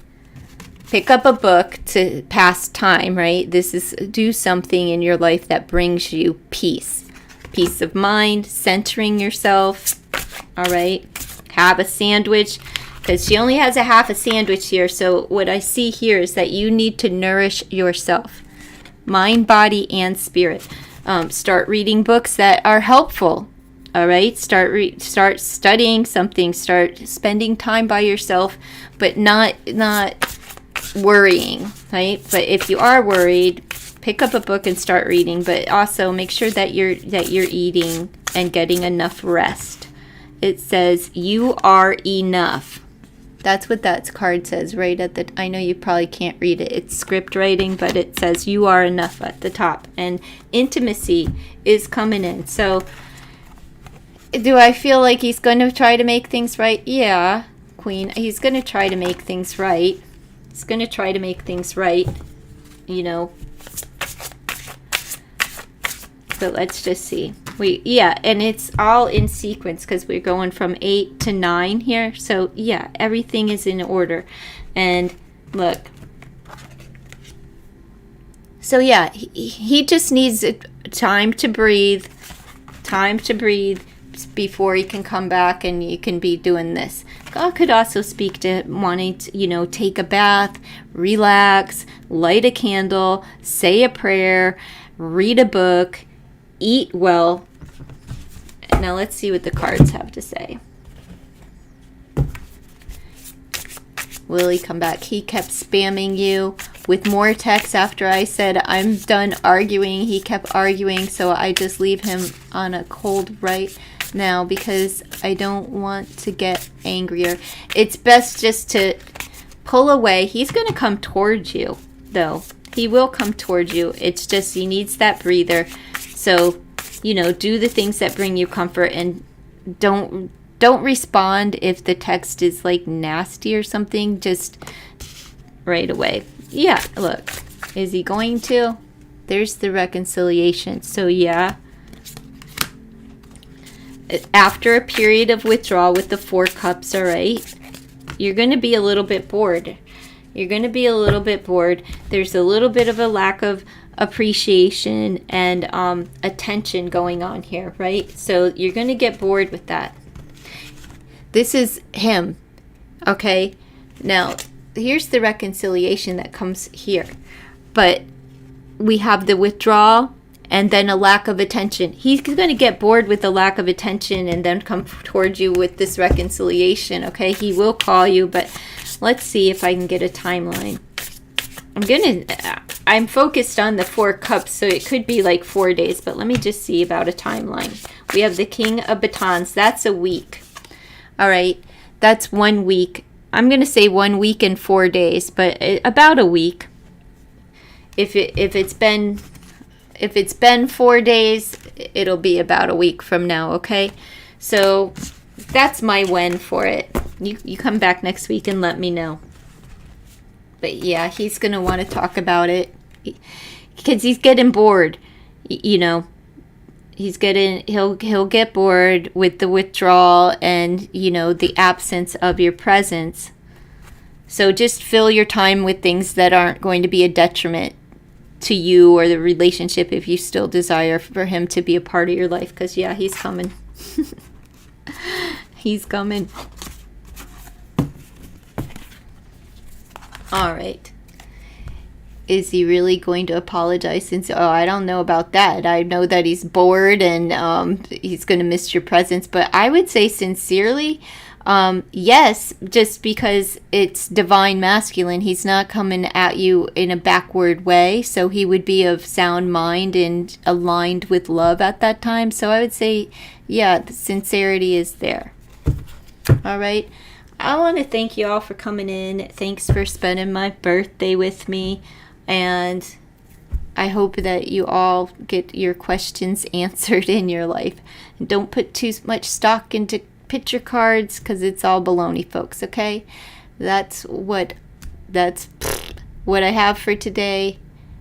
pick up a book to pass time, right? This is do something in your life that brings you peace. Peace of mind, centering yourself. All right. Have a sandwich, because she only has a half a sandwich here. So what I see here is that you need to nourish yourself, mind, body, and spirit. Start reading books that are helpful. All right. Start studying something. Start spending time by yourself, but not worrying, right? But if you are worried, pick up a book and start reading, but also make sure that you're eating and getting enough rest. It says you are enough. That's what that card says right at the... I know you probably can't read it. It's script writing, but it says you are enough at the top. And intimacy is coming in. So do I feel like he's going to try to make things right? Yeah, Queen. He's going to try to make things right. He's going to try to make things right, But let's just see. And it's all in sequence because we're going from 8 to 9 here. So, yeah, everything is in order. And look. So, yeah, he just needs time to breathe. Time to breathe before he can come back and you can be doing this. God could also speak to wanting to, take a bath, relax, light a candle, say a prayer, read a book, eat well. Now let's see what the cards have to say. Will he come back? He kept spamming you with more texts after I said I'm done arguing. He kept arguing, so I just leave him on a cold right now because I don't want to get angrier. It's best just to pull away. He's going to come towards you, though. He will come towards you. It's just he needs that breather. So, do the things that bring you comfort and don't respond if the text is like nasty or something. Just right away. Yeah, look. Is he going to? There's the reconciliation. So, yeah. After a period of withdrawal with the 4 cups, all right, you're going to be a little bit bored. You're going to be a little bit bored. There's a little bit of a lack of appreciation and attention going on here, right? So you're going to get bored with that. This is him, okay? Now, here's the reconciliation that comes here. But we have the withdrawal and then a lack of attention. He's going to get bored with the lack of attention and then come towards you with this reconciliation, okay? He will call you, but let's see if I can get a timeline. I'm focused on the 4 cups, so it could be like 4 days, but let me just see about a timeline. We have the King of Batons. That's a week. All right, that's 1 week. I'm going to say 1 week and 4 days, but about a week. If it's been 4 days, it'll be about a week from now, okay? So that's my when for it. You come back next week and let me know. But yeah, he's going to want to talk about it because he's getting bored. You know, he'll get bored with the withdrawal and, you know, the absence of your presence. So just fill your time with things that aren't going to be a detriment to you or the relationship if you still desire for him to be a part of your life. Because, yeah, he's coming. He's coming. All right. Is he really going to apologize? Since I don't know about that. I know that he's bored and he's going to miss your presence. But I would say sincerely, yes, just because it's divine masculine. He's not coming at you in a backward way. So he would be of sound mind and aligned with love at that time. So I would say, yeah, the sincerity is there. All right. I want to thank you all for coming in. Thanks for spending my birthday with me. And I hope that you all get your questions answered in your life. And don't put too much stock into picture cards because it's all baloney, folks, okay? That's what I have for today.